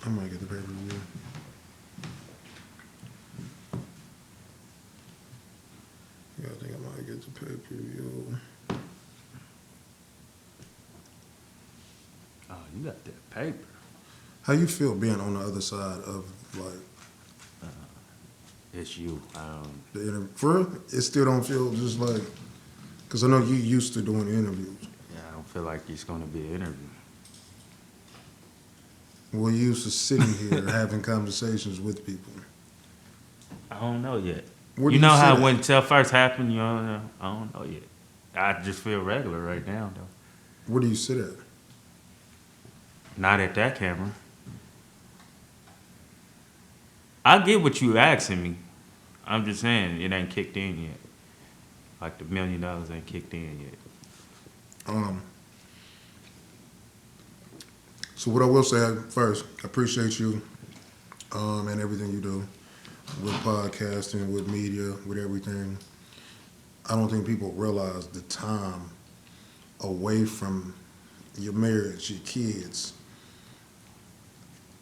I might get the pay-per-view. Yeah, I think I might get the pay-per-view. Oh, you got that paper. How you feel being on the other side of like It's you. the interview? For real? It still don't feel just like, because I know you used to doing interviews. Yeah, I don't feel like it's gonna be an interview. We're used to sitting here having conversations with people. I don't know yet. Where do You you know sit how at? when stuff first happened, you know, I don't know yet. I just feel regular right now, though. Where do you sit at? Not at that camera. I get what you asking me. I'm just saying it ain't kicked in yet. Like the $1 million ain't kicked in yet. Um, so what I will say first, I appreciate you and everything you do with podcasting, with media, with everything. I don't think people realize the time away from your marriage, your kids,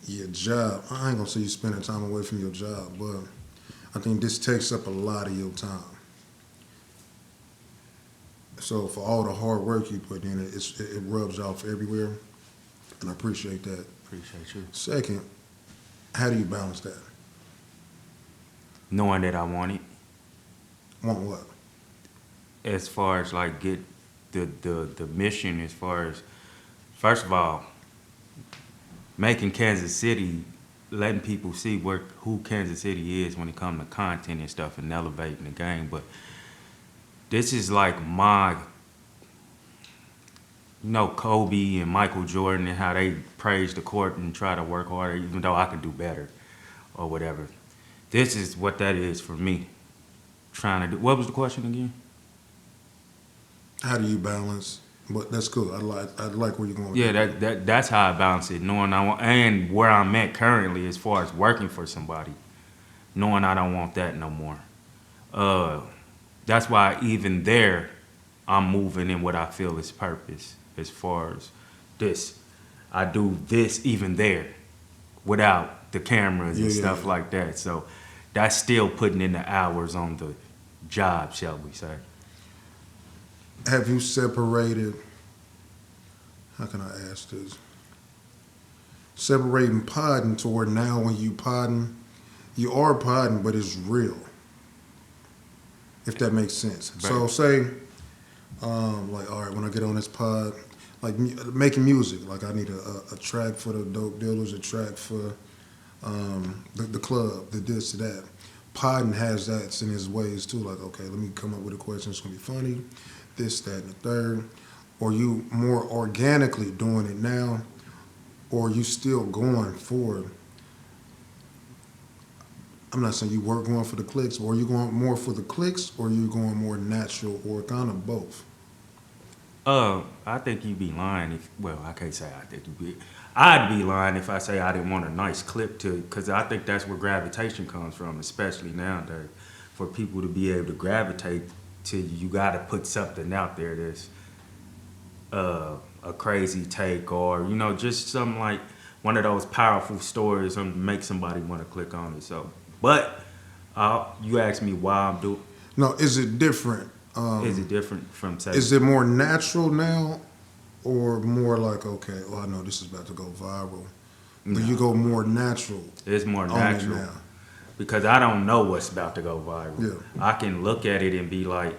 your job. I ain't gonna say you spending time away from your job, but I think this takes up a lot of your time. So for all the hard work you put in it, it rubs off everywhere, and I appreciate that. Appreciate you. Second, how do you balance that? Knowing that I want it. Want what? As far as like get the mission, as far as first of all, making Kansas City, letting people see who Kansas City is when it comes to content and stuff, and elevating the game. But this is like my, Kobe and Michael Jordan and how they praise the court and try to work harder, even though I could do better or whatever. This is what that is for me. Trying to do. What was the question again? How do you balance? But that's cool. I like where you're going with Yeah, that's how I balance it. Knowing I want, and where I'm at currently as far as working for somebody, knowing I don't want that no more. That's why even there, I'm moving in what I feel is purpose. As far as this, I do this even there, without the cameras and stuff like that. So that's still putting in the hours on the job, shall we say? Have you separated? How can I ask this? Separating podding to where now when you podding, you are podding, but it's real. If that makes sense. Right. So say, like, all right, when I get on this pod, like making music, like I need a track for the dope dealers, a track for the club, the this, that. Podding has that in his ways too. Like, okay, let me come up with a question that's gonna be funny, this, that, and the third. Or you more organically doing it now, or you still going for, I'm not saying you weren't going for the clicks, or you going more for the clicks, or you going more natural, or kind of both? I think you'd be lying if, well, I can't say I think you'd be, I'd be lying if I say I didn't want a nice clip to, because I think that's where gravitation comes from, especially nowadays. For people to be able to gravitate to you, got to put something out there that's a crazy take, or, just something like one of those powerful stories and make somebody want to click on it. So, but you asked me why I'm doing. No, is it different? Is it different from say? Is it more natural now, or more like, okay, well, I know this is about to go viral? No. Do you go more natural? It's more on it natural now? because I don't know what's about to go viral. Yeah. I can look at it and be like,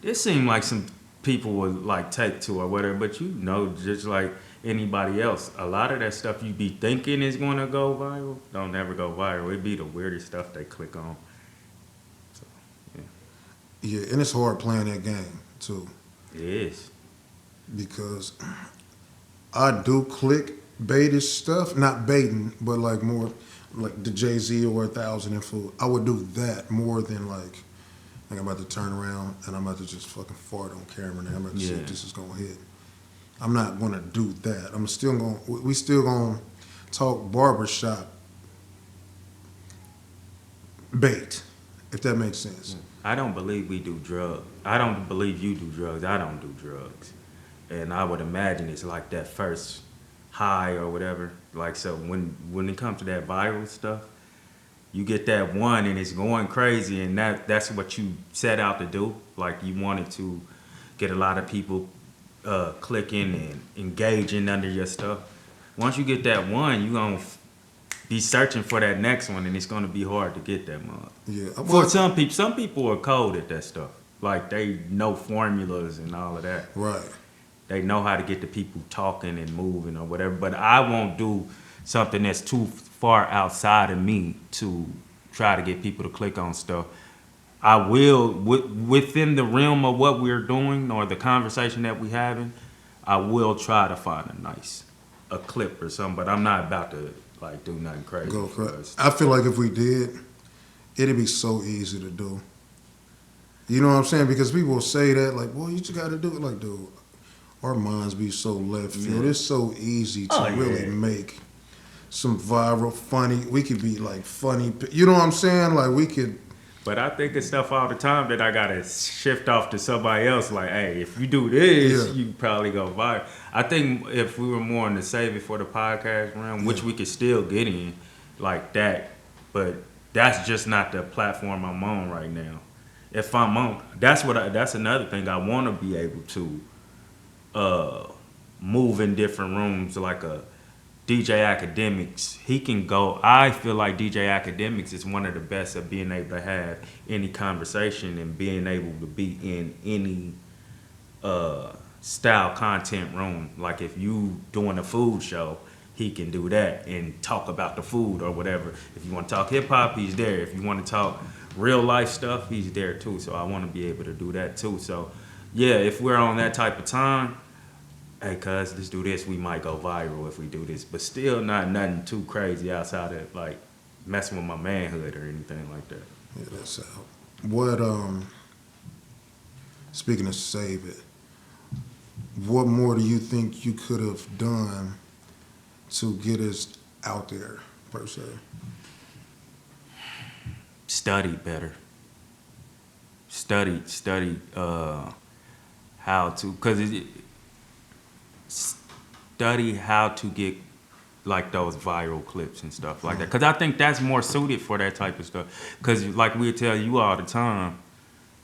it seemed like some people would like take to or whatever, but just like anybody else, a lot of that stuff you be thinking is gonna go viral don't never go viral. It be the weirdest stuff they click on. So, yeah. Yeah, and it's hard playing that game too, It is. because I do click baitish stuff, not baiting, but like more like the Jay-Z or 1,000 and Food. I would do that more than like I'm about to turn around and I'm about to just fucking fart on camera and I'm about to see if this is gonna hit. I'm not gonna do that. We still gonna talk barbershop bait, if that makes sense. I don't believe we do drugs. I don't believe you do drugs. I don't do drugs. And I would imagine it's like that first high or whatever. Like, so when it comes to that viral stuff, you get that one and it's going crazy, and that's what you set out to do. Like, you wanted to get a lot of people clicking and engaging under your stuff. Once you get that one, you gonna be searching for that next one, and it's gonna be hard to get that mug. Yeah. For some people are cold at that stuff. Like, they know formulas and all of that. Right. They know how to get the people talking and moving or whatever. But I won't do something that's too far outside of me to try to get people to click on stuff. I will, within the realm of what we're doing or the conversation that we're having, I will try to find a clip or something. But I'm not about to like do nothing crazy. Go crazy. I feel like if we did, it'd be so easy to do. You know what I'm saying? Because people will say that, like, boy, you just got to do it. Like, dude, our minds be so left field. It's so easy to really make some viral, funny. We could be like funny. You know what I'm saying? Like, we could. But I think it's stuff all the time that I gotta shift off to somebody else. Like, hey, if you do this, you probably go viral. I think if we were more in the save it for the podcast realm, which we could still get in, like that, but that's just not the platform I'm on right now. If I'm on, that's another thing I want to be able to move in different rooms, like a DJ Academics. He can go. I feel like DJ Academics is one of the best at being able to have any conversation and being able to be in any style content room. Like, if you doing a food show, he can do that and talk about the food or whatever. If you want to talk hip hop, he's there. If you want to talk real life stuff, he's there too. So I want to be able to do that too. So yeah, if we're on that type of time, hey, cuz, let's do this. We might go viral if we do this, but still not nothing too crazy outside of like messing with my manhood or anything like that. Yeah, that's out. What speaking of save it, what more do you think you could have done to get us out there, per se? Study better. Study how to, study how to get like those viral clips and stuff like that. Because I think that's more suited for that type of stuff. Because like we tell you all the time,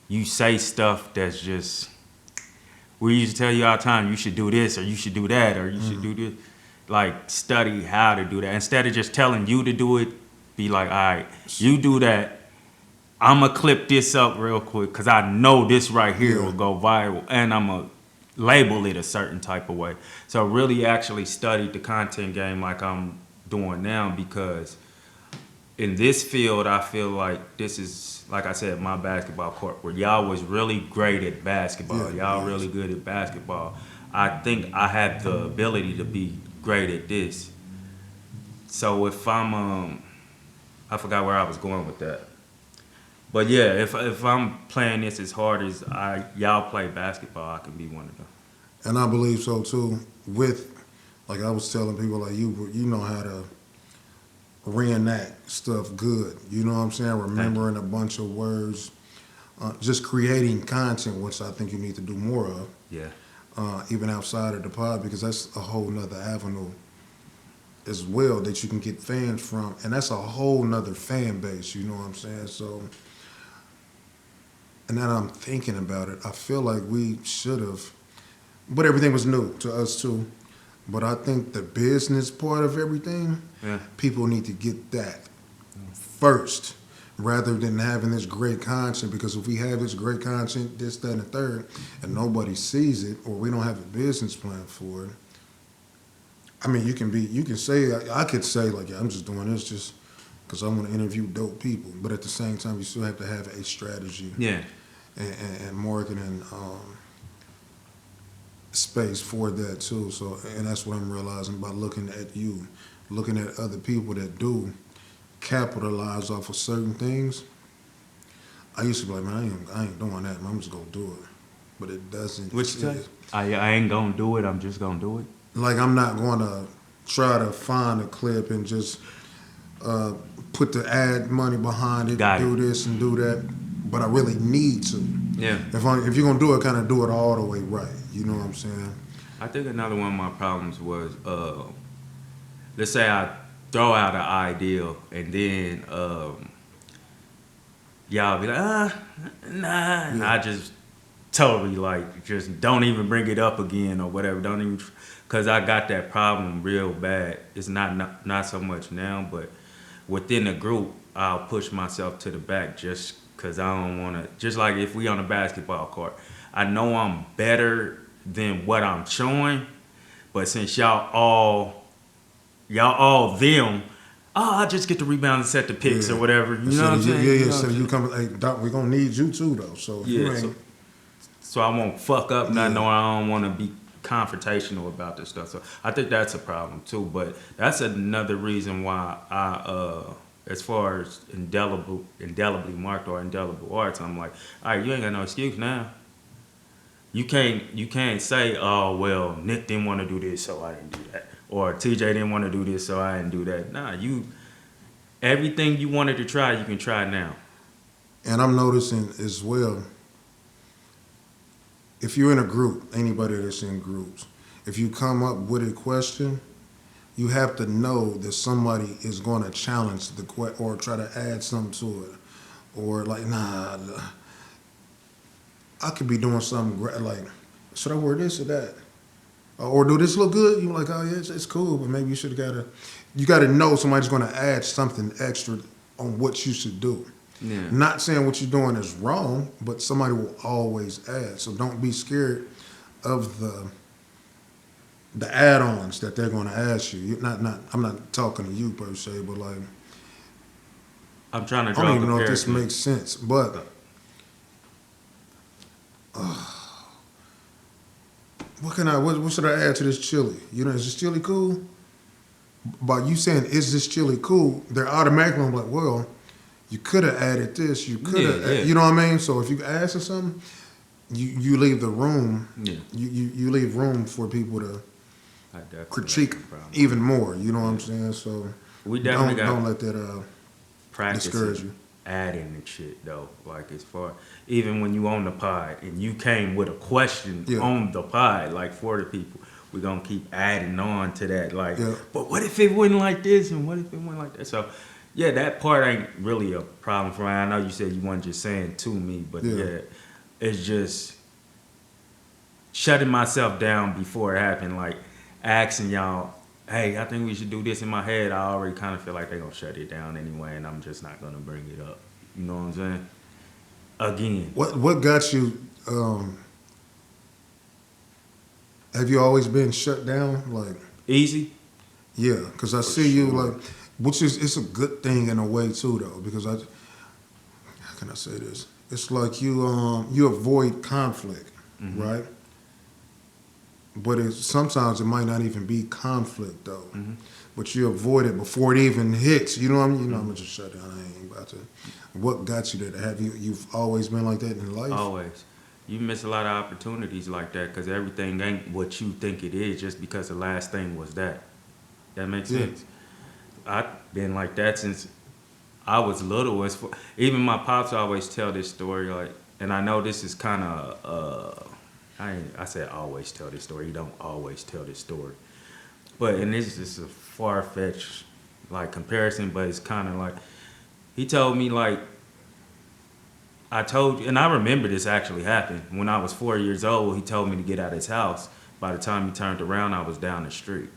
you say stuff that's just, we used to tell you all the time, you should do this or you should do that or you should do this. Like, study how to do that. Instead of just telling you to do it, be like, all right, you do that. I'm going to clip this up real quick because I know this right here will go viral, and I'm going to label it a certain type of way. So really actually studied the content game like I'm doing now, because in this field, I feel like this is, like I said, my basketball court, where y'all was really great at basketball. Y'all really good at basketball. I think I have the ability to be great at this. So if I'm, I forgot where I was going with that. But yeah, if I'm playing this as hard as y'all play basketball, I can be one of them. And I believe so too. With, like I was telling people, like you know how to reenact stuff good. You know what I'm saying? Remembering a bunch of words, just creating content, which I think you need to do more of. Yeah. Even outside of the pod, because that's a whole nother avenue as well that you can get fans from, and that's a whole nother fan base. You know what I'm saying? So. And now I'm thinking about it, I feel like we should have, but everything was new to us too. But I think the business part of everything, people need to get that first, rather than having this great content. Because if we have this great content, this, that, and the third, and nobody sees it, or we don't have a business plan for it, I mean, you can say, I could say, like, yeah, I'm just doing this just because I want to interview dope people. But at the same time, you still have to have a strategy. Yeah. And marketing space for that too. So, and that's what I'm realizing by looking at you, looking at other people that do capitalize off of certain things. I used to be like, man, I ain't doing that, man. I'm just gonna do it. But it doesn't. What you say? I ain't gonna do it. I'm just gonna do it. Like, I'm not gonna try to find a clip and just put the ad money behind it, do this and do that. But I really need to. Yeah. If you're gonna do it, kind of do it all the way right. You know what I'm saying? I think another one of my problems was, let's say I throw out an idea and then y'all be like, nah, and Yeah. I just totally like just don't even bring it up again or whatever. Don't even, cause I got that problem real bad. It's not so much now, but within the group, I'll push myself to the back just cause I don't want to. Just like if we on a basketball court, I know I'm better than what I'm showing, but since y'all all them. Oh, I just get the rebound and set the picks Yeah. or whatever. You know what I'm saying? Yeah, You yeah. know what So I'm you saying? come, hey, Doc, we're gonna need you too, though. So if you Yeah. ain't, So I won't fuck up nothing, yeah. or I don't want to be confrontational about this stuff. So I think that's a problem too. But that's another reason why as far as indelibly marked or indelible arts, I'm like, all right, you ain't got no excuse now. You can't say, oh well, Nick didn't want to do this, so I didn't do that, or TJ didn't want to do this, so I didn't do that. Nah, everything you wanted to try, you can try now. And I'm noticing as well, if you're in a group, anybody that's in groups, if you come up with a question, you have to know that somebody is going to challenge the question or try to add something to it, or like, nah, I could be doing something like, should I wear this or that? Or do this look good? You're like, oh yeah, it's cool, but maybe you got to know somebody's going to add something extra on what you should do. Yeah. Not saying what you're doing is wrong, but somebody will always add. So don't be scared of the add-ons that they're going to ask you. I'm not talking to you per se, but like, I'm trying to I draw don't a even know if this comparison. makes sense, but what should I add to this chili? You know, is this chili cool? By you saying, is this chili cool? They're automatically like, well, you could have added this. You could have, Yeah. you know what I mean? So if you ask for something, you leave the room. Yeah. You leave room for people to I definitely critique have a problem. even more. You know what I'm saying? So We definitely don't got let that discourage practice you. adding and shit though. Like as far even when you on the pod and you came with a question Yeah. on the pod, like for the people, we're gonna keep adding on to that. Like, Yeah. but what if it wasn't like this and what if it went like that? So yeah, that part ain't really a problem for me. I know you said you weren't just saying to me, but yeah, it's just shutting myself down before it happened, like asking y'all, hey, I think we should do this. In my head, I already kind of feel like they're going to shut it down anyway, and I'm just not going to bring it up. You know what I'm saying? Again. What got you? Have you always been shut down? Like, Easy? yeah, because I For see you sure. like, which is it's a good thing in a way too, though. Because how can I say this? It's like you avoid conflict, Mm-hmm. right? But sometimes it might not even be conflict though. Mm-hmm. But you avoid it before it even hits. You know what I mean? You know, I'm gonna just shut down. I ain't about to. What got you there? You've always been like that in life? Always. You miss a lot of opportunities like that because everything ain't what you think it is just because the last thing was that. That makes Yeah. sense. I've been like that since I was little. Even my pops always tell this story, like, and I know this is kind of, I said always tell this story. You don't always tell this story. But, and this is a far-fetched, like, comparison, but it's kind of like, he told me, like, I told you, and I remember this actually happened. When I was 4 years old, he told me to get out of his house. By the time he turned around, I was down the street.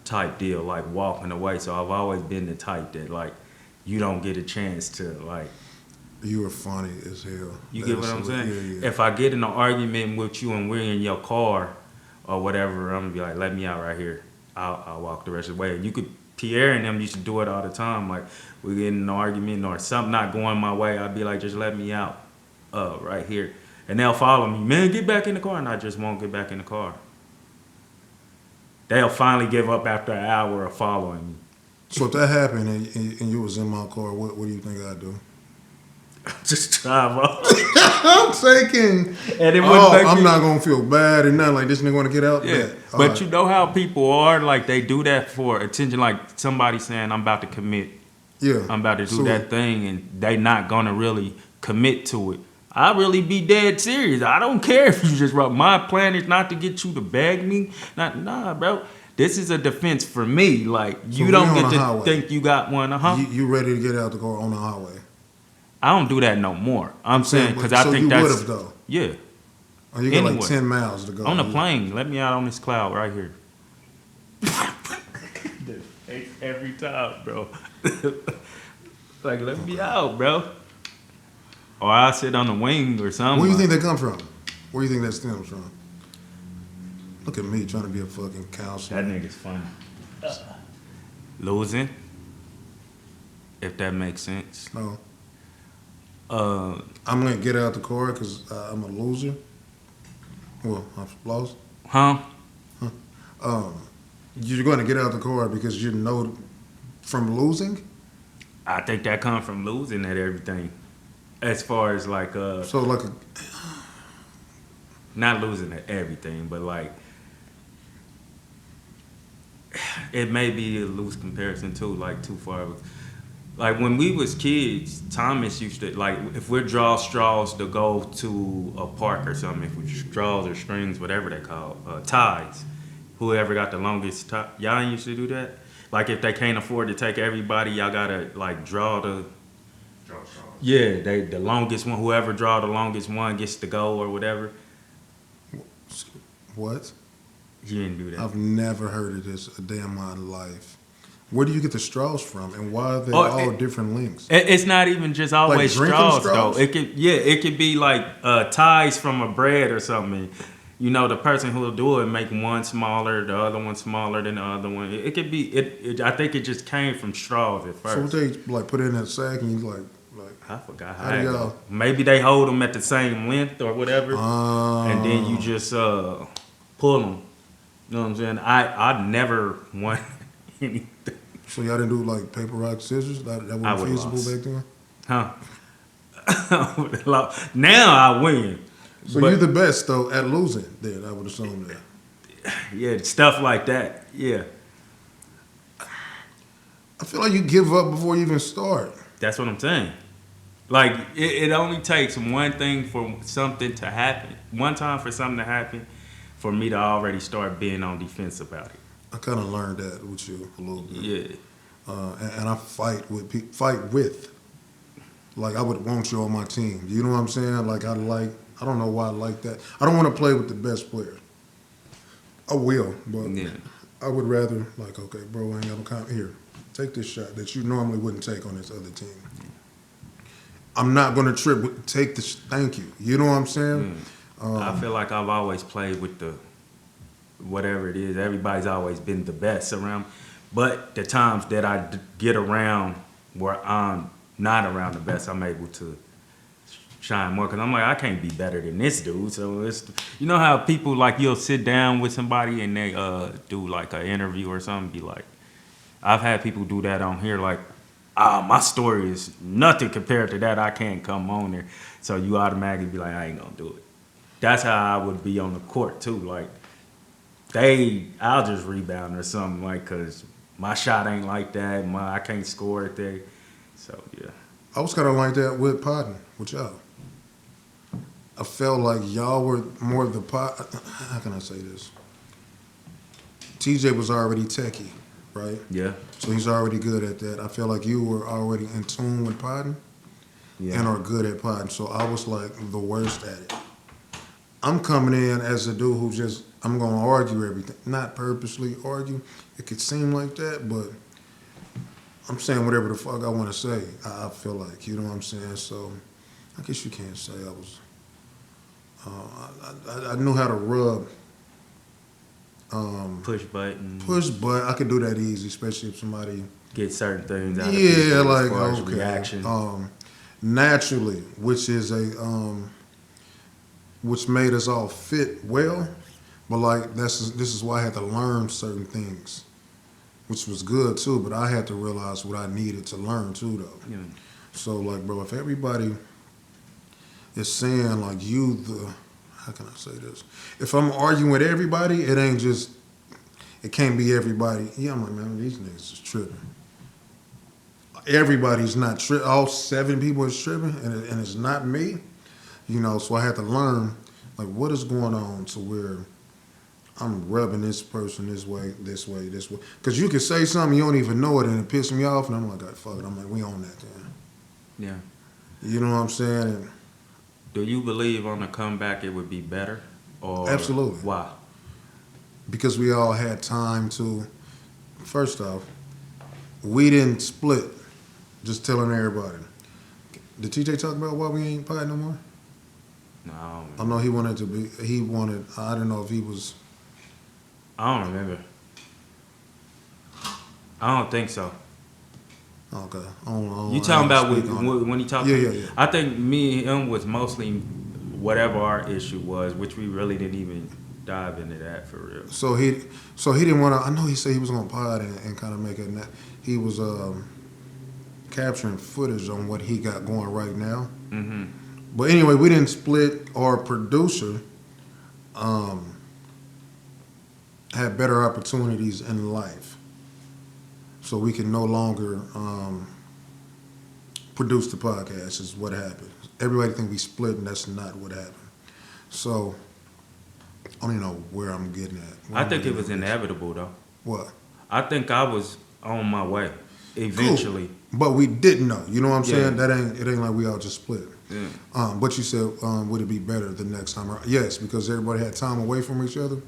Type deal, like walking away. So I've always been the type that, like, you don't get a chance to, like, You were funny as hell. you That get is what I'm so- saying? Yeah, yeah. If I get in an argument with you and we're in your car or whatever, I'm gonna be like, let me out right here. I'll walk the rest of the way. You could, Pierre and them used to do it all the time. Like, we get in an argument or something not going my way, I'd be like, just let me out right here. And they'll follow me. Man, get back in the car. And I just won't get back in the car. They'll finally give up after an hour of following me. So if that happened and you was in my car, what do you think I'd do? Just drive off. I'm thinking, And it wouldn't make I'm me- not gonna feel bad and nothing like this nigga wanna get out. Yeah, Bet. but Alright. you know how people are, like they do that for attention, like somebody saying I'm about to commit, Yeah. I'm about to do So- that thing and they not gonna really commit to it. I really be dead serious. I don't care if you just wrote. My plan is not to get you to beg me. Nah, bro. This is a defense for me. Like So you we don't on get the to highway. think you got one, You ready to get out the car on the highway? I don't do that no more. I'm saying because I so think you that's would have though. yeah. Oh, you got like Anyway. 10 miles to go. On the plane, let me out on this cloud right here. Every time, bro. Like, let me out, bro. Or I sit on the wing or something. Where do you think they come from? Where do you think that stems from? Look at me trying to be a fucking counselor. That nigga's funny. Losing, if that makes sense. No. Uh, I'm going to get out the car because I'm a loser. Well, I've lost. huh? You're going to get out the car because you know from losing? I think that comes from losing at everything. As far as like, So like a, not losing at everything, but like, it may be a loose comparison too, like too far. Like when we was kids, Thomas used to like if we draw straws to go to a park or something. If we straws or strings, whatever they call ties. Whoever got the longest tie, y'all ain't used to do that. Like if they can't afford to take everybody, y'all gotta like draw the. Yeah, the longest one. Whoever draw the longest one gets to go or whatever. what? You didn't do that. I've never heard of this a day in my life. Where do you get the straws from, and why are they Oh, all different lengths? It's not even just always drinking straws, straws? though. It could be like ties from a bread or something. You know, the person who will do it make one smaller, the other one smaller than the other one. It could be. I think it just came from straws at So first. what they like put it in that sack and you like I forgot How how. do it y'all- go. Maybe they hold them at the same length or whatever, and then you just pull them. You know what I'm saying? I never won anything. So y'all didn't do like paper, rock, scissors? That I wasn't would've feasible lost. back then? Huh? Now I win. So But- you're the best though at losing then, I would assume that. Yeah, stuff like that. Yeah, I feel like you give up before you even start. that's what I'm saying. Like it only takes one thing for something to happen. One time for something to happen, for me to already start being on defense about it. I kind of learned that with you a little bit. Yeah. And I fight with. Like I would want you on my team. You know what I'm saying? Like I don't know why I like that. I don't want to play with the best player. I will, but Yeah. I would rather like, okay, bro, I ain't got no count here. Take this shot that you normally wouldn't take on this other team. I'm not gonna trip. Take this. Thank you. You know what I'm saying? I feel like I've always played with the whatever it is. Everybody's always been the best around. But the times that I get around where I'm not around the best, I'm able to shine more. Because I'm like, I can't be better than this dude. So it's, you know how people like you'll sit down with somebody and they do like an interview or something, be like, I've had people do that on here like, my story is nothing compared to that. I can't come on there. So you automatically be like, I ain't gonna do it. That's how I would be on the court too. Like, I'll just rebound or something, like, cause my shot ain't like that. I can't score it there. So yeah. I was kind of like that with Podden, with y'all. I felt like y'all were more of the pot. How can I say this? TJ was already techie, right? Yeah. So he's already good at that. I feel like you were already in tune with Podden Yeah. and are good at Podden. So I was like the worst at it. I'm coming in as a dude who just, I'm going to argue everything. Not purposely argue. It could seem like that, but I'm saying whatever the fuck I want to say. I feel like, you know what I'm saying? So I guess you can't say I was, I knew how to rub. Push button. Push, but I could do that easy, especially if somebody. Get certain things out of Yeah, people like as far as okay. reaction. Naturally, which is which made us all fit well, but like this is why I had to learn certain things, which was good too. But I had to realize what I needed to learn too, though. Yeah. So like, bro, if everybody is saying like how can I say this? If I'm arguing with everybody, it can't be everybody. Yeah, I'm like, man, these niggas is tripping. Everybody's not tripping. All 7 people is tripping, and it's not me. You know, so I had to learn like what is going on to where I'm rubbing this person this way, this way, this way. Because you can say something you don't even know it and it pisses me off, and I'm like, fuck it. I'm like, we on that then. Yeah. You know what I'm saying? And Do you believe on the comeback it would be better? Or absolutely. why? Because we all had time to. First off, we didn't split. Just telling everybody. Did TJ talk about why we ain't pod no more? No, I don't I remember. know he wanted to be. He wanted. I don't know if he was. I don't remember. I don't think so. Okay. I don't You I talking ain't about speak on it. when he talked? Yeah, yeah, yeah. I think me and him was mostly whatever our issue was, which we really didn't even dive into that for real. So he didn't want to. I know he said he was gonna pod and kind of make it. He was capturing footage on what he got going right now. Mm-hmm. But anyway, we didn't split. Our producer had better opportunities in life, so we can no longer produce the podcast. Is what happened. Everybody think we split, and that's not what happened. So I don't even know where I'm getting at. I think it was inevitable though. What? I think I was on my way eventually. Cool. But we didn't know. You know what I'm saying? Yeah. It ain't like we all just split. Yeah. But you said, would it be better the next time around? Yes, because everybody had time away from each other.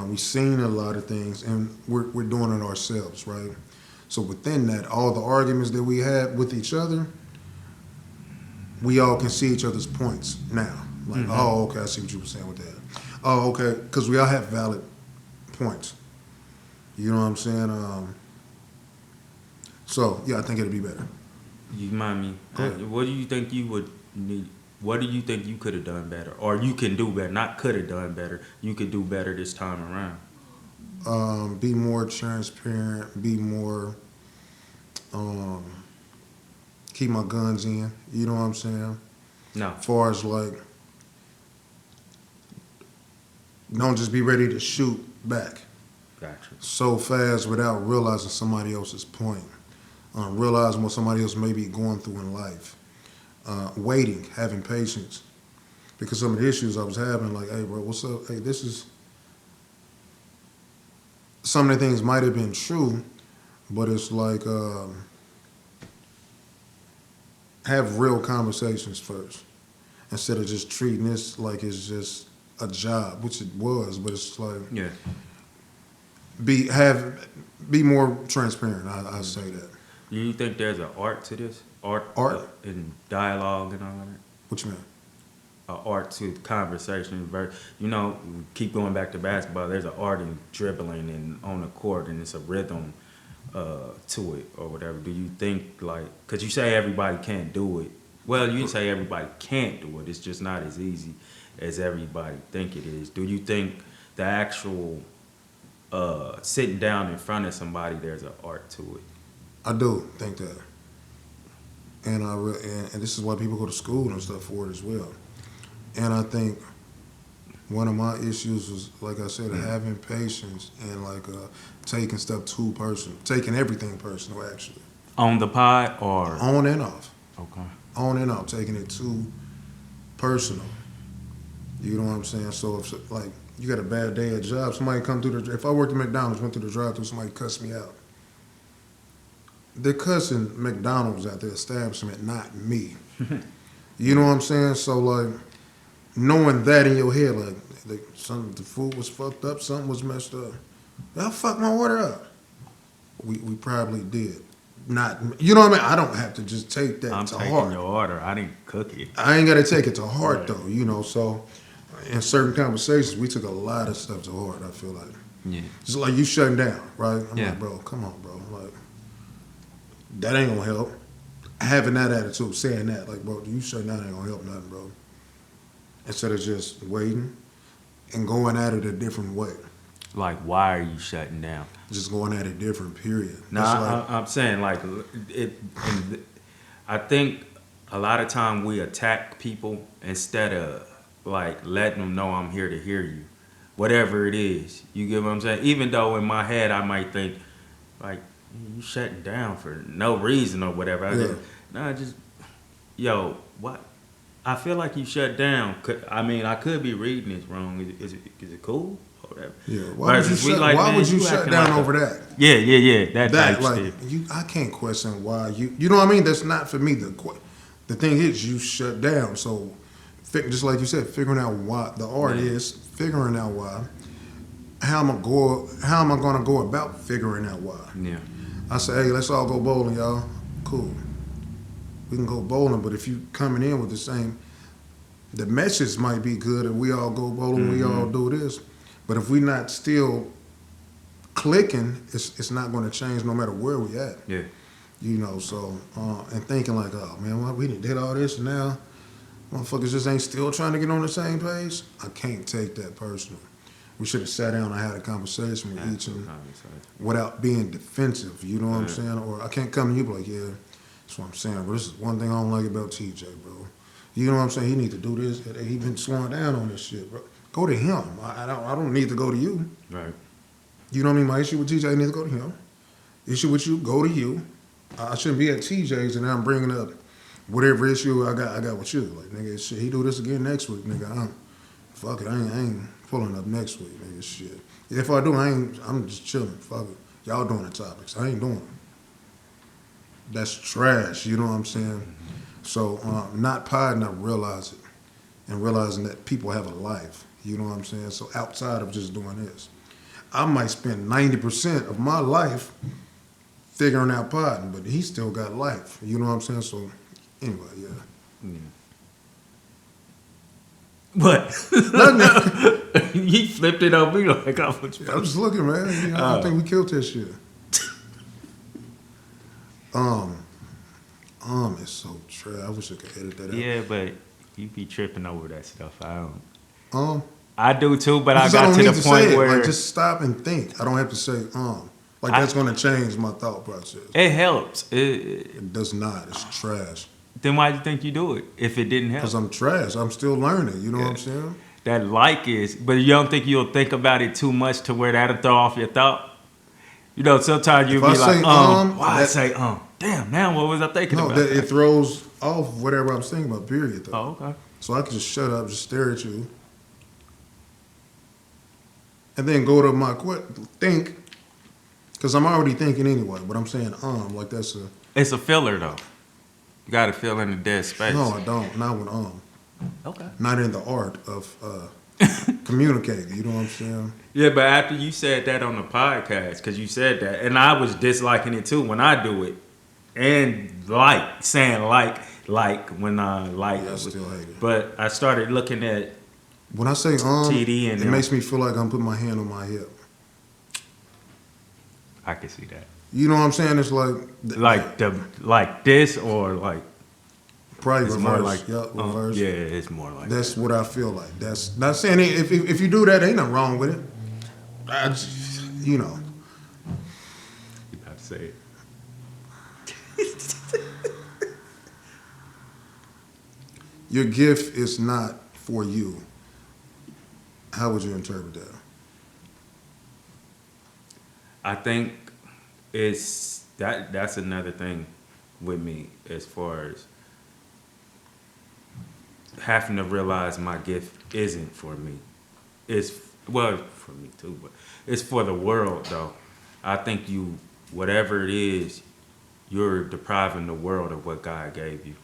We've seen a lot of things, and we're doing it ourselves, right? So within that, all the arguments that we had with each other, we all can see each other's points now. Like, oh, okay, I see what you were saying with that. Oh, okay, because we all have valid points. You know what I'm saying? So yeah, I think it'd be better. You mind me? Go ahead. What do you think you would need? What do you think you could have done better, or you can do better? Not could have done better. You could do better this time around. Be more transparent. Be more. Keep my guns in. You know what I'm saying? No. As far as like, don't just be ready to shoot back Gotcha. so fast without realizing somebody else's point. Realizing what somebody else may be going through in life. Waiting, having patience. Because some of the issues I was having, like, hey, bro, what's up? Hey, this is... Some of the things might have been true, but it's like, have real conversations first. Instead of just treating this like it's just a job, which it was, but it's like... Yeah. Be more transparent, I say that. Do you think there's an art to this? Art? And dialogue and all that? What you mean? Art to conversation. You know, keep going back to basketball. There's an art in dribbling and on the court, and it's a rhythm to it or whatever. Do you think, like, because you say everybody can't do it. Well, you say everybody can't do it. It's just not as easy as everybody think it is. Do you think the actual sitting down in front of somebody, there's an art to it? I do think that. And and this is why people go to school and stuff for it as well. And I think one of my issues was, like I said, having patience and like taking stuff too personal, taking everything personal actually. On the pod or? On and off. Okay. On and off, taking it too personal. You know what I'm saying? So if like you got a bad day at job, somebody come through if I worked at McDonald's, went through the drive-thru, somebody cussed me out. They're cussing McDonald's at the establishment, not me. You know what I'm saying? So like, knowing that in your head, like the food was fucked up, something was messed up. Y'all fucked my order up. We probably did. Not, you know what I mean? I don't have to just take that I'm to taking heart. your order. I didn't cook it. I ain't got to take it to heart Right. though, you know. So in certain conversations, we took a lot of stuff to heart. I feel like Yeah. just like you shutting down, right? I'm Yeah. like, bro, come on, bro. Like that ain't gonna help. Having that attitude, saying that, like, bro, you shutting down ain't gonna help nothing, bro. Instead of just waiting and going at it a different way, Like, why are you shutting down? just going at it different. Period. No, It's like, I'm saying like it. I think a lot of time we attack people instead of like letting them know I'm here to hear you, whatever it is. You get what I'm saying? Even though in my head I might think like you shutting down for no reason or whatever. Yeah. Just yo, what? I feel like you shut down. I mean, I could be reading this wrong. Is it cool or whatever? Yeah. Versus we like, Why man, would you you shut acting down like over that? Yeah. That That type like shit. I can't question why you know what I mean. That's not for me. The thing is, you shut down. So, just like you said, figuring out why the art Yeah. is figuring out why. How am I going to go about figuring out why? Yeah. I say, hey, let's all go bowling, y'all. Cool. We can go bowling, but if you coming in with the message might be good, and we all go bowling, we all do this. But if we not still clicking, it's not going to change no matter where we at. Yeah. You know, so and thinking like, oh man, well, we did all this and now motherfuckers just ain't still trying to get on the same page. I can't take that personal. We should have sat down and had a conversation with each and without being defensive. You know what I'm saying? Or I can't come to you and be like, yeah, that's what I'm saying. But this is one thing I don't like about TJ, bro. You know what I'm saying? He need to do this. He been slowing down on this shit, bro. Go to him. I don't need to go to you. Right. You know what I mean? My issue with TJ, I need to go to him. Issue with you, go to you. I shouldn't be at TJ's and I'm bringing up whatever issue I got with you. Like, nigga, shit, he do this again next week, nigga. Fuck it, I ain't pulling up next week, nigga, shit. If I do, I'm just chilling. Fuck it. Y'all doing the topics. I ain't doing them. That's trash, you know what I'm saying? So, not pie, I realize it. And realizing that people have a life, you know what I'm saying? So, outside of just doing this, I might spend 90% of my life figuring out potting, but he still got life. You know what I'm saying? So, anyway, yeah. What? He flipped it on me like I was. I'm just looking, man. You know, I think we killed this shit. It's so trash. I wish I could edit that out. Yeah, but you be tripping over that stuff. I don't. Um, I do too, but I because got don't to need the point where like, just stop and think. I don't have to say like that's going to change my thought process. it helps. It does not. It's trash. Then why do you think you do it if it didn't help? Because I'm trash. I'm still learning. You know what I'm saying? That like is, but you don't think you'll think about it too much to where that'll throw off your thought? You know, sometimes you'll be like, why I say, damn, now what was I thinking about? No, it throws off whatever I'm thinking about, period, though. Oh, okay. So I can just shut up, just stare at you, and then go to my think, because I'm already thinking anyway, but I'm saying, like that's a... It's a filler, though. You got to fill in the dead space. No, I don't. Not with Okay. Not in the art of communicating, you know what I'm saying? Yeah, but after you said that on the podcast, because you said that, and I was disliking it too when I do it, and saying when I like. Yeah, I still hate it. But I started looking at When I say TD and it makes me feel like I'm putting my hand on my hip. I can see that. You know what I'm saying? It's like like this or like probably it's reverse. more like reverse. yeah, it's more like that's what I feel like. That's not saying if you do that, ain't nothing wrong with it. I just, you know. You have to say it. Your gift is not for you. How would you interpret that? I think it's that's another thing with me as far as having to realize my gift isn't for me. It's for me too, but it's for the world though. I think whatever it is, you're depriving the world of what God gave you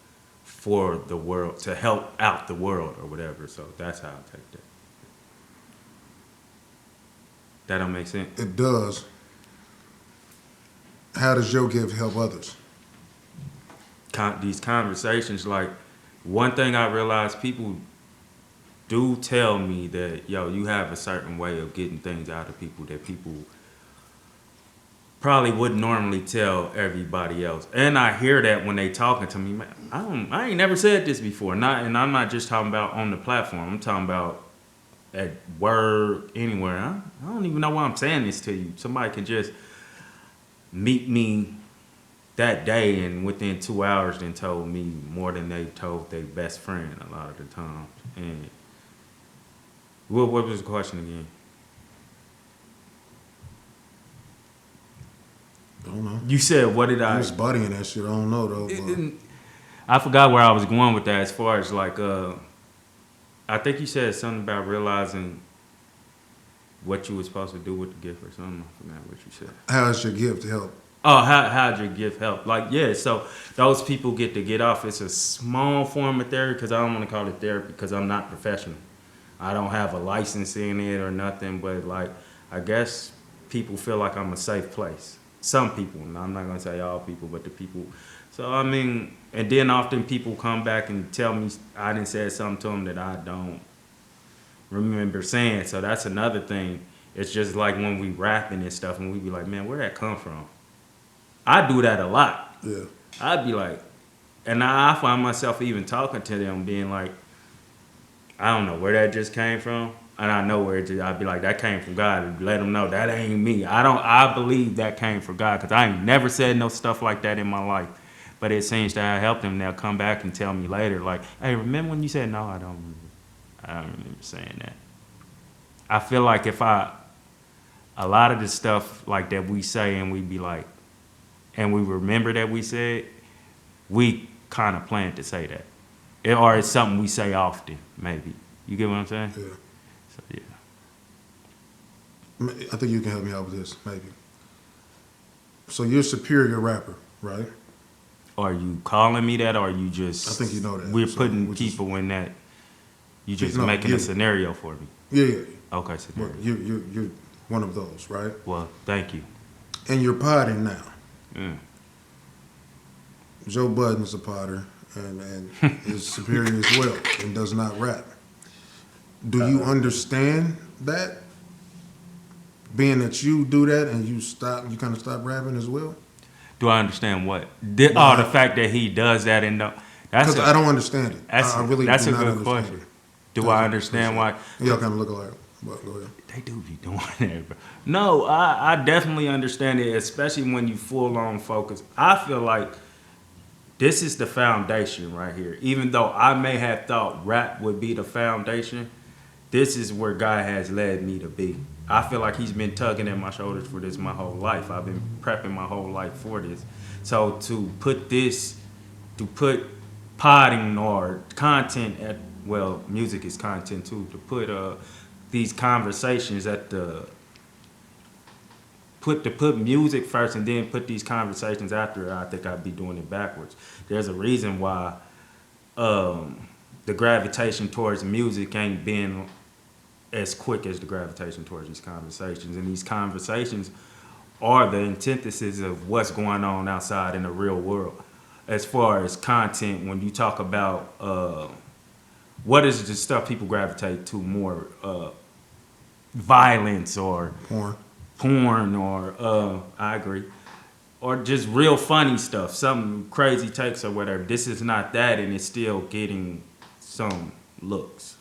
for the world, to help out the world or whatever. So that's how I take that. That don't make sense? It does. How does your gift help others? These conversations, like, one thing I realize, people do tell me that, yo, you have a certain way of getting things out of people that people probably wouldn't normally tell everybody else. And I hear that when they talking to me, man, I ain't never said this before. And I'm not just talking about on the platform. I'm talking about at work, anywhere. I don't even know why I'm saying this to you. Somebody can just meet me that day and within 2 hours then told me more than they told their best friend a lot of the time. And what was the question again? I don't know. You said, what did I... I was bodying that shit. I don't know, though. I forgot where I was going with that as far as like I think you said something about realizing what you were supposed to do with the gift or something. I forgot what you said. How's your gift help? Oh, how'd your gift help? Like, yeah, so those people get to get off. It's a small form of therapy because I don't want to call it therapy because I'm not professional. I don't have a license in it or nothing, but like, I guess people feel like I'm a safe place. Some people, and I'm not going to say all people, but the people. So, I mean, and then often people come back and tell me I didn't say something to them that I don't remember saying. So that's another thing. It's just like when we rapping and stuff and we be like, man, where'd that come from? I do that a lot. Yeah. I'd be like, and I find myself even talking to them, being like, I don't know where that just came from, and I know where it just. I'd be like, that came from God. And let them know that ain't me. I believe that came from God because I ain't never said no stuff like that in my life, but it seems to have helped them. They'll come back and tell me later, like, hey, remember when you said no? I don't remember saying that. I feel like a lot of the stuff like that we say and we be like. And we remember that we said, we kind of plan to say that. Or it's something we say often, maybe. You get what I'm saying? Yeah. So, yeah. I think you can help me out with this, maybe. So you're a superior rapper, right? Are you calling me that, or are you just... I think you know that. We're So putting people in that... You just No, making you. a scenario for me. Yeah. Okay, Well, scenario. you're one of those, right? Well, thank you. And you're potting now. Mm. Joe Budden's a potter and is superior as well and does not rap. Do you understand that? Being that you do that and you kind of stop rapping as well? Do I understand what? The fact that he does that and Because I don't understand it. I really that's do a not good understand question. it. Do I understand why? Y'all kind of look alike, but go ahead. They do be doing that, bro. No, I definitely understand it, especially when you full on focus. I feel like this is the foundation right here. Even though I may have thought rap would be the foundation, this is where God has led me to be. I feel like he's been tugging at my shoulders for this my whole life. I've been prepping my whole life for this. So to put potting or content at, well, music is content too, to put these conversations at put music first and then put these conversations after, I think I'd be doing it backwards. There's a reason why the gravitation towards music ain't been as quick as the gravitation towards these conversations. And these conversations are the antithesis of what's going on outside in the real world. As far as content, when you talk about what is the stuff people gravitate to more, violence or porn or I agree, or just real funny stuff, some crazy takes or whatever. This is not that, and it's still getting some looks.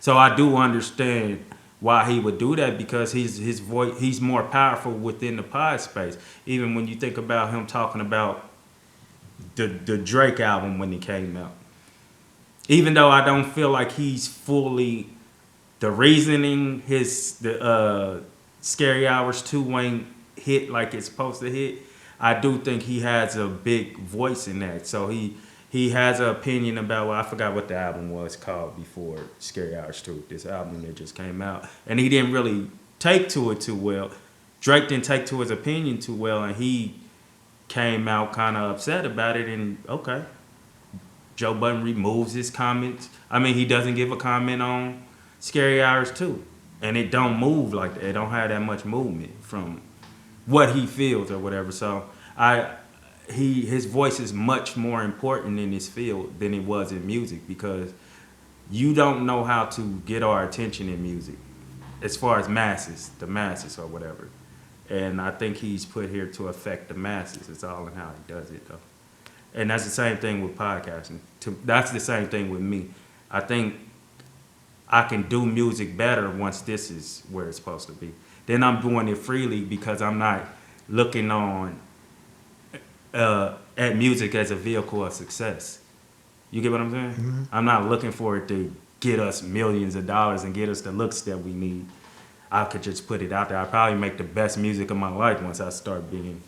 So I do understand why he would do that, because his voice, he's more powerful within the pod space. Even when you think about him talking about the Drake album when it came out, even though I don't feel like he's fully the reasoning, the Scary Hours 2 ain't hit like it's supposed to hit. I do think he has a big voice in that. So he has an opinion about, well, I forgot what the album was called before Scary Hours 2, this album that just came out. And he didn't really take to it too well. Drake didn't take to his opinion too well, and he came out kind of upset about it. And okay, Joe Budden removes his comments. I mean, he doesn't give a comment on Scary Hours 2. And it don't move like that. It don't have that much movement from what he feels or whatever. So his voice is much more important in this field than it was in music, because you don't know how to get our attention in music as far as the masses or whatever. And I think he's put here to affect the masses. It's all in how he does it, though. And that's the same thing with podcasting. That's the same thing with me. I think I can do music better once this is where it's supposed to be. Then I'm doing it freely because I'm not looking on at music as a vehicle of success. You get what I'm saying? Mm-hmm. I'm not looking for it to get us millions of dollars and get us the looks that we need. I could just put it out there. I'll probably make the best music of my life once I start being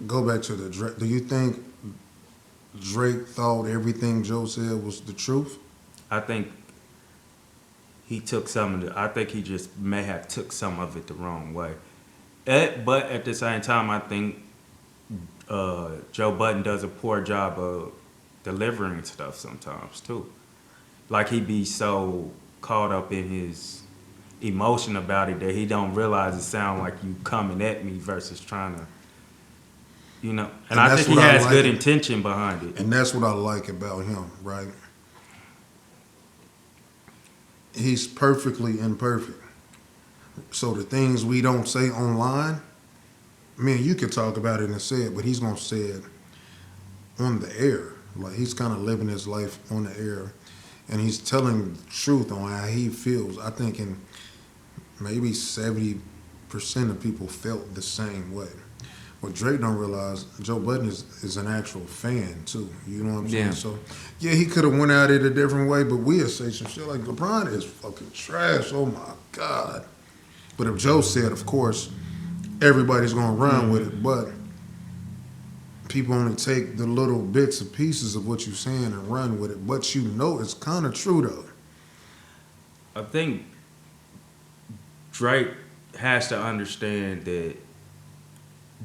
go back to the Drake. Do you think Drake thought everything Joe said was the truth? I think he took some of it. I think he just may have took some of it the wrong way. But at the same time, I think Joe Budden does a poor job of delivering stuff sometimes too. Like he be so caught up in his emotion about it that he don't realize it sound like you coming at me versus trying to, you know. And I that's think he what I has like good it. intention behind it. And that's what I like about him, right? He's perfectly imperfect. So the things we don't say online, man, you could talk about it and say it, but he's gonna say it on the air. Like he's kind of living his life on the air, and he's telling the truth on how he feels. I think in maybe 70% of people felt the same way. What Drake don't realize, Joe Budden is an actual fan too. You know what I'm saying? Yeah. So yeah, he could have went at it a different way, but we'll say some shit like LeBron is fucking trash. Oh my God. But if Joe said, of course, everybody's gonna run with it, but people only take the little bits and pieces of what you're saying and run with it. But you know it's kind of true though. I think Drake has to understand that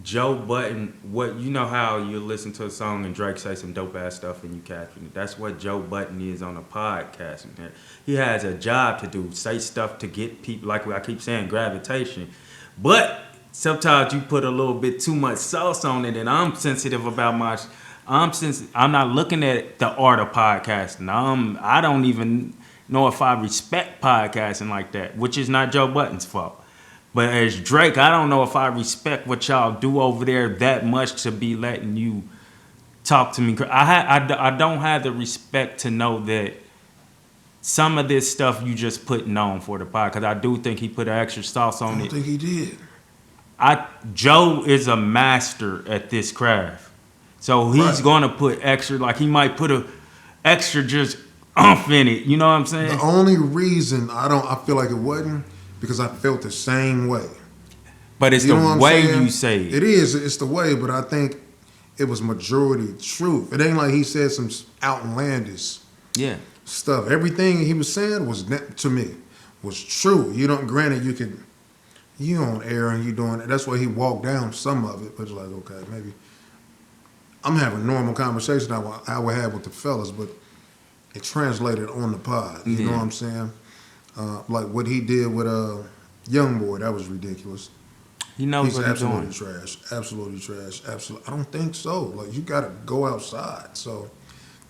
Joe Budden, what you know how you listen to a song and Drake say some dope ass stuff and you caption it. That's what Joe Budden is on a podcast. He has a job to do, say stuff to get people, like I keep saying, gravitation. But sometimes you put a little bit too much sauce on it, and I'm sensitive about my. I'm not looking at the art of podcasting. I don't even know if I respect podcasting like that, which is not Joe Budden's fault. But as Drake, I don't know if I respect what y'all do over there that much to be letting you talk to me. I don't have the respect to know that some of this stuff you just putting on for the pod, because I do think he put an extra sauce I on don't it. think he did. Joe is a master at this craft. So he's Right. gonna put extra, like he might put a extra just umph in it. You know what I'm saying? The only reason I feel like it wasn't because I felt the same way. But it's You know what the I'm way saying? you say it. It is. It's the way, but I think it was majority truth. It ain't like he said some outlandish Yeah. stuff. Everything he was saying was to me was true. You don't. Granted, you on air and you doing it. That's why he walked down some of it. But it's like, okay, maybe I'm having a normal conversation I would have with the fellas, but it translated on the pod. You know what I'm saying? Like what he did with Young Boy, that was ridiculous. He knows He's what he's absolutely doing. trash. Absolutely trash. Absolutely. I don't think so. Like you got to go outside. So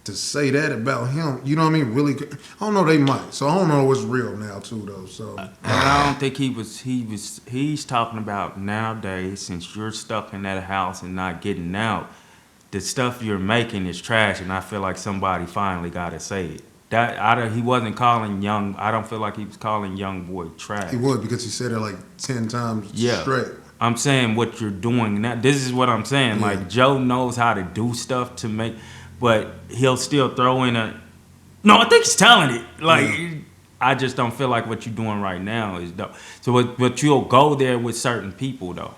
to say that about him, you know what I mean? Really, I don't know. They might. So I don't know what's real now too, though. So And I don't think he's talking about nowadays, since you're stuck in that house and not getting out, the stuff you're making is trash, and I feel like somebody finally got to say it. He wasn't calling Young. I don't feel like he was calling Young Boy trash. he would because he said it like 10 times Yeah. straight. I'm saying what you're doing now. This is what I'm saying. Yeah. Like Joe knows how to do stuff to make, but he'll still throw in a. No, I think he's telling it. Like I just don't feel like what you're doing right now is dope. So, but you'll go there with certain people though,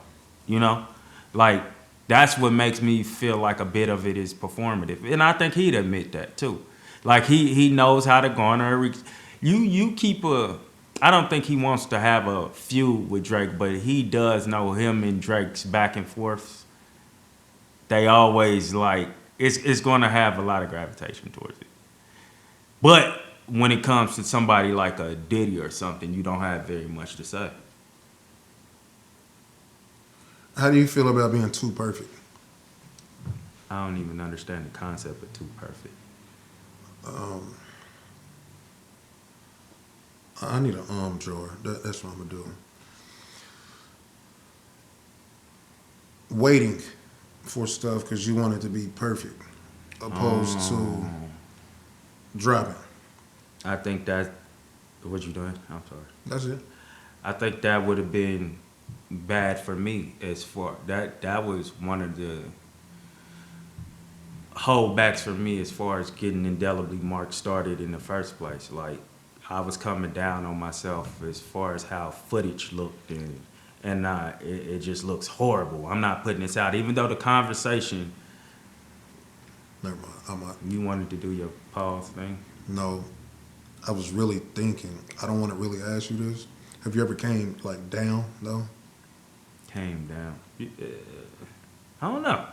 you know, like that's what makes me feel like a bit of it is performative, and I think he'd admit that too. Like he knows how to garner. You keep a. I don't think he wants to have a feud with Drake, but he does know him and Drake's back and forth. They always like it's going to have a lot of gravitation towards it. But when it comes to somebody like a Diddy or something, you don't have very much to say. How do you feel about being too perfect? I don't even understand the concept of too perfect. I need an drawer. That's what I'm gonna do. Waiting for stuff because you want it to be perfect, opposed to dropping. I think that what you doing? I'm sorry. That's it. I think that would have been bad for me as far that was one of the holdbacks for me as far as getting indelibly marked started in the first place. Like I was coming down on myself as far as how footage looked and and it just looks horrible. I'm not putting this out, even though the conversation. Never mind. I'm not. You wanted to do your pause thing. No, I was really thinking. I don't want to really ask you this. Have you ever came like down though? Came down. I don't know.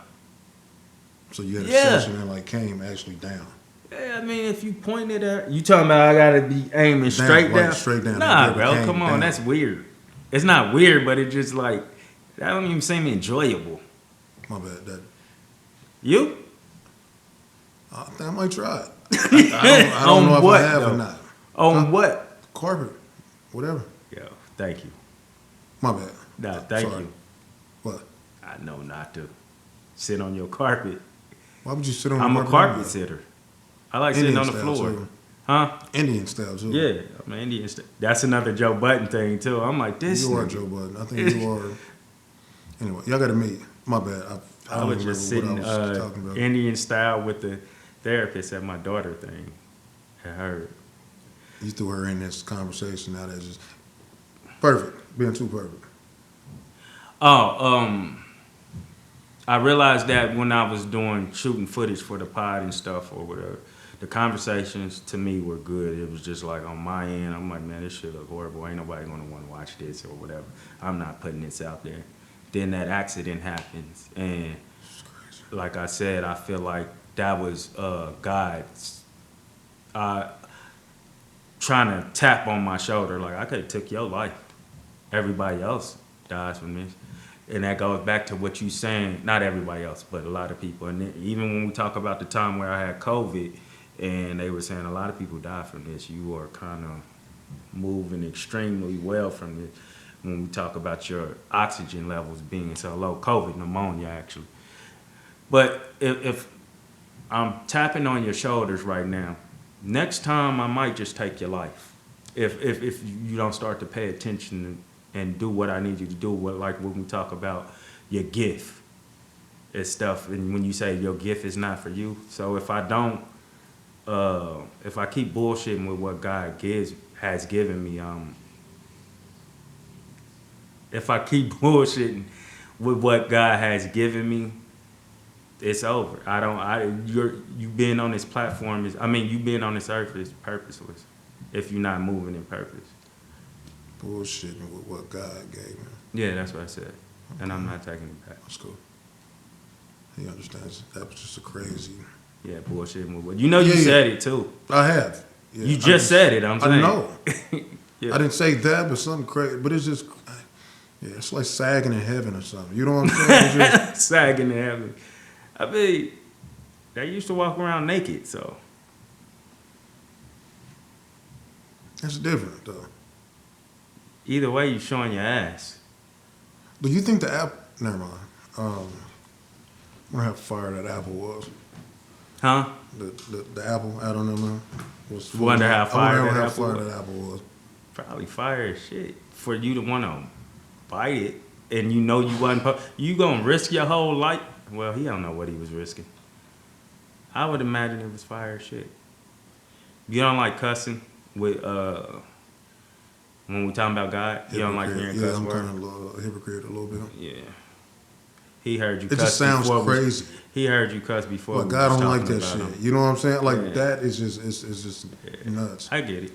So you had a Yeah. session and like came actually down. Yeah, I mean, if you pointed at you talking about I gotta be aiming straight like down. straight down. Nah, Have you ever bro, came come on, down? that's weird. It's not weird, but it just like that don't even seem enjoyable. My bad. That You? I think I might try it. I don't On know if what, I have though? or not. On what? Carpet, whatever. Yo, thank you. My bad. Nah, thank Sorry. you. What? I know not to sit on your carpet. Why would you sit on? I'm the a carpet carpet anyway? sitter. I like Indian sitting on the style, floor. too. Huh? Indian style too. Yeah, I'm an Indian. That's another Joe Button thing too. I'm like this. You are nigga. Joe Budden. I think you are. Anyway, y'all got to meet. My bad. I I don't was remember just what sitting I was talking about. Indian style with the therapist at my daughter thing. I heard. You threw her in this conversation. Now that's just perfect. Being too perfect. Oh, I realized that when I was doing shooting footage for the pod and stuff or whatever, the conversations to me were good. It was just like on my end, I'm like, man, this shit look horrible. Ain't nobody gonna want to watch this or whatever. I'm not putting this out there. Then that accident happens, and like I said, I feel like that was God's trying to tap on my shoulder. Like I could have took your life. Everybody else dies from this. And that goes back to what you saying, not everybody else, but a lot of people. And then even when we talk about the time where I had COVID and they were saying a lot of people die from this, you are kind of moving extremely well from this when we talk about your oxygen levels being so low. COVID, pneumonia, actually. But if I'm tapping on your shoulders right now, next time I might just take your life. If you don't start to pay attention and do what I need you to do, like when we talk about your gift and stuff, and when you say your gift is not for you. So if I don't, if I keep bullshitting with what God has given me, if I keep bullshitting with what God has given me, it's over. You being on this platform you being on this earth is purposeless if you're not moving in purpose. Bullshitting with what God gave me. Yeah, that's what I said. And I'm not taking it back. That's cool. He understands. That was just a crazy. Yeah, bullshitting with what you said it too. I have. Yeah, You just said it, I'm saying. I know. Yeah. I didn't say that, but something crazy. But it's just, yeah, it's like sagging in heaven or something. You know what I'm saying? It's just, Sagging in heaven. I mean, they used to walk around naked, so. it's different though. Either way, you showing your ass. Do you think the app? Never mind. I wonder how fire that apple was. Huh? The apple. I don't know, man. Wonder how fire I wonder that how apple fire was. that apple was. Probably fire as shit. For you to want to bite it and you know you wasn't, you gonna risk your whole life? Well, he don't know what he was risking. I would imagine it was fire as shit. You don't like cussing with, when we talking about God, you don't like hearing cuss I'm words? kind of a hypocrite a little bit. Yeah. He heard you It cuss just sounds before crazy. He heard you cuss before. But we God was don't like talking that about shit. him. You know what I'm saying? Like Yeah. that is just it's just nuts. I get it.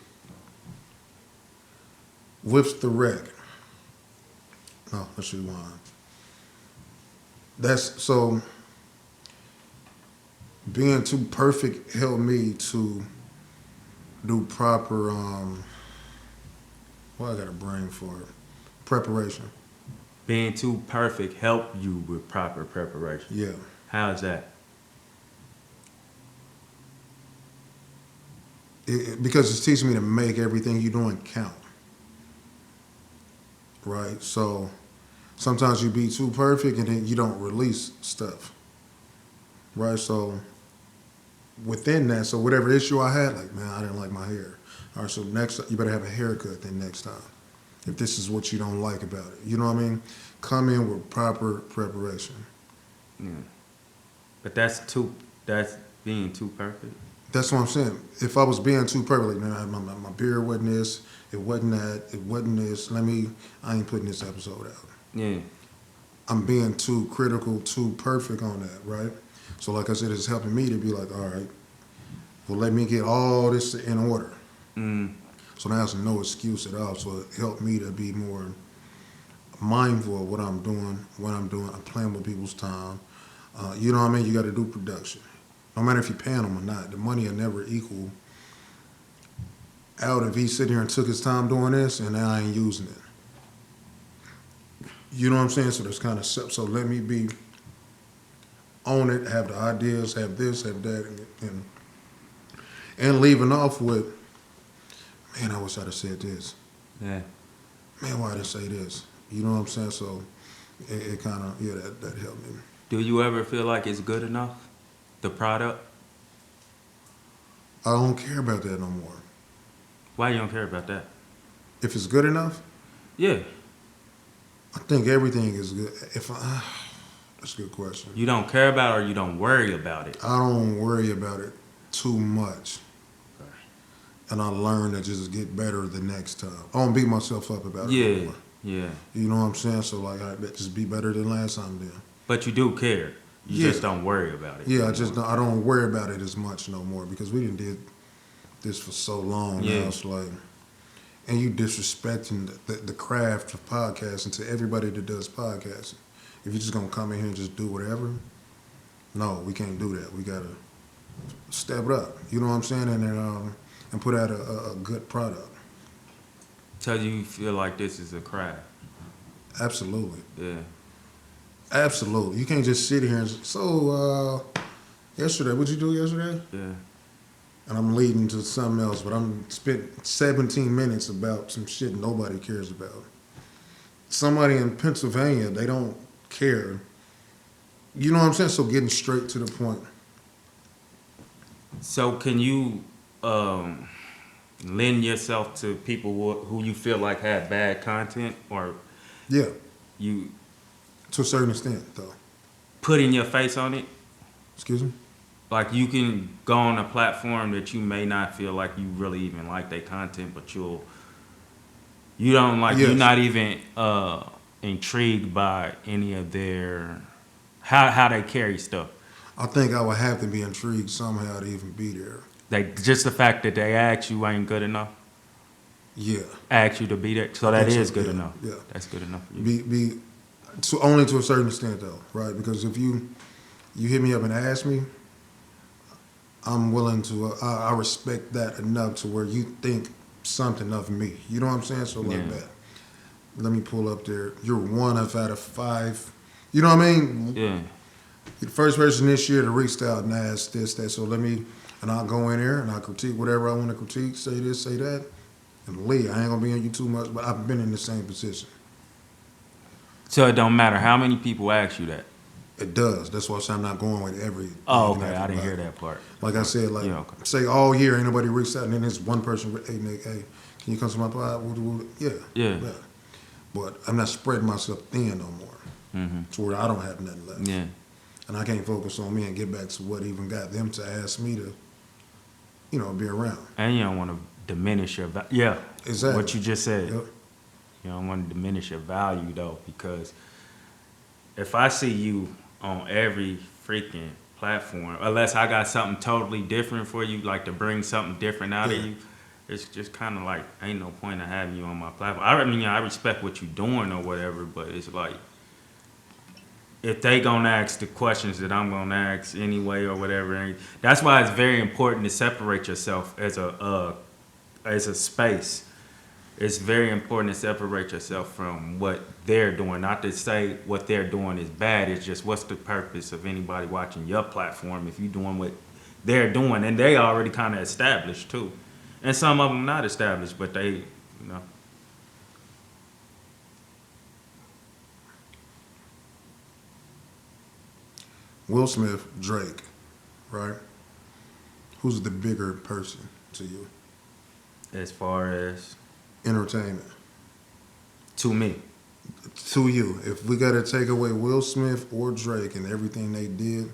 Whips the wreck. No, that's rewind. That's so. Being too perfect helped me to do proper. Well, I got a brain for it. Preparation. Being too perfect help you with proper preparation. Yeah. How is that? Because it's teaching me to make everything you're doing count. Right? So sometimes you be too perfect and then you don't release stuff. Right? So within that, so whatever issue I had, like, man, I didn't like my hair. All right, so next, you better have a haircut then next time. If this is what you don't like about it. You know what I mean? Come in with proper preparation. Yeah. But that's being too perfect. That's what I'm saying. If I was being too perfect, like, man, my beard wasn't this, it wasn't that, it wasn't this. I ain't putting this episode out. Yeah. I'm being too critical, too perfect on that, right? So, like I said, it's helping me to be like, all right, well, let me get all this in order. Mm. So now there's no excuse at all. So it helped me to be more mindful of what I'm doing, I'm playing with people's time. You know what I mean? You got to do production. No matter if you're paying them or not, the money will never equal out if he sit here and took his time doing this and now I ain't using it. You know what I'm saying? So there's kind of, so let me be on it, have the ideas, have this, have that, and leaving off with, man, I wish I'd have said this. Yeah. Man, why did I say this? You know what I'm saying? So it kind of, yeah, that helped me. Do you ever feel like it's good enough, the product? I don't care about that no more. Why you don't care about that? If it's good enough, Yeah. I think everything is good. That's a good question. You don't care about it or you don't worry about it? I don't worry about it too much. Okay. And I learn to just get better the next time. I don't beat myself up about it no more. Yeah. You know what I'm saying? So, like, I bet just be better than last time then. But you do care. You Yeah. just don't worry about it. Yeah, I don't worry about it as much no more because we did this for so long Yeah. now. It's like, and you disrespecting the craft of podcasting to everybody that does podcasting. If you're just gonna come in here and just do whatever, no, we can't do that. We gotta step it up. You know what I'm saying? And put out a good product. So you feel like this is a craft? Absolutely. Yeah. Absolutely. You can't just sit here and yesterday, what'd you do yesterday? Yeah. And I'm leading to something else, but I'm spent 17 minutes about some shit nobody cares about. Somebody in Pennsylvania, they don't care. You know what I'm saying? So getting straight to the point. So can you lend yourself to people who you feel like have bad content, or Yeah, you to a certain extent, though. putting your face on it? Excuse me? Like you can go on a platform that you may not feel like you really even like their content, but you don't like, Yes. you're not even intrigued by any of their how they carry stuff. I think I would have to be intrigued somehow to even be there. Like just the fact that they ask you ain't good enough. Yeah. Ask you to be there, so that think so, is good yeah, enough. yeah. That's good enough for you. Be only to a certain extent, though, right? Because if you hit me up and ask me, I'm willing to. I respect that enough to where you think something of me. You know what I'm saying? So like Yeah. that. Let me pull up there. You're one out of 5. You know what I mean? Yeah. You're the first person this year to reach out and ask this, that. So and I'll go in there and I'll critique whatever I want to critique, say this, say that, and leave. I ain't gonna be on you too much, but I've been in the same position. So it don't matter how many people ask you that. It does. That's why I say I'm not going with every. Oh, and okay. I didn't everybody. hear that part. Like I said, like Yeah, okay. say all year ain't nobody reached out, and then there's one person, hey Nick, hey, can you come to my pod? Yeah. Yeah. But I'm not spreading myself thin no more, Mm-hmm. to where I don't have nothing left. Yeah. And I can't focus on me and get back to what even got them to ask me to, be around. And you don't want to diminish your yeah. Exactly. What you just said. Yep. You don't want to diminish your value though, because if I see you on every freaking platform, unless I got something totally different for you, like to bring something different out Yeah. of you, it's just kind of like ain't no point in having you on my platform. I mean, I respect what you're doing or whatever, but it's like if they gonna ask the questions that I'm gonna ask anyway or whatever, and that's why it's very important to separate yourself as a space. It's very important to separate yourself from what they're doing. Not to say what they're doing is bad. It's just what's the purpose of anybody watching your platform if you're doing what they're doing, and they already kind of established too, and some of them not established, but they. Will Smith, Drake, right? Who's the bigger person to you? As far as Entertainment. to me, To you, if we got to take away Will Smith or Drake and everything they did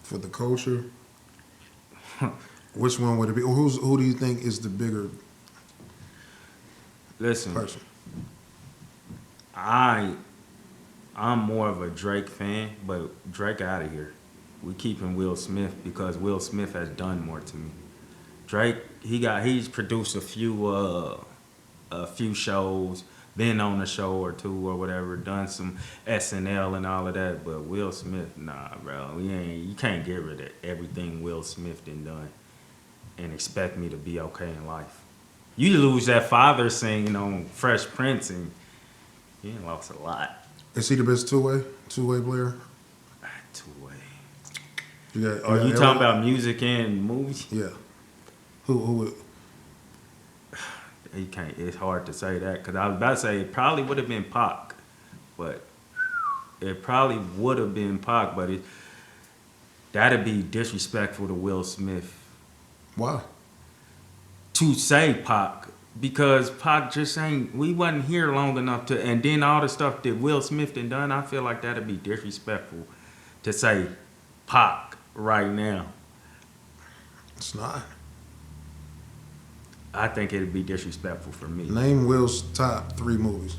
for the culture, Which one would it be? Or who do you think is the bigger Listen, person? I'm more of a Drake fan, but Drake out of here. We keeping Will Smith because Will Smith has done more to me. Drake, he's produced a few shows, been on a show or two or whatever, done some SNL and all of that. But Will Smith, nah, bro, you can't get rid of everything Will Smith done and expect me to be okay in life. You lose that father singing on Fresh Prince, and you done lost a lot. Is he the best two-way player? Two-way. Are You talking about music and movies? Yeah. Who would? He can't. It's hard to say that because I was about to say it probably would have been Pac, but that'd be disrespectful to Will Smith Why? to say Pac because Pac just ain't. We wasn't here long enough to, and then all the stuff that Will Smith done. I feel like that'd be disrespectful to say Pac right now. It's not. I think it'd be disrespectful for me. Name Will's top 3 movies.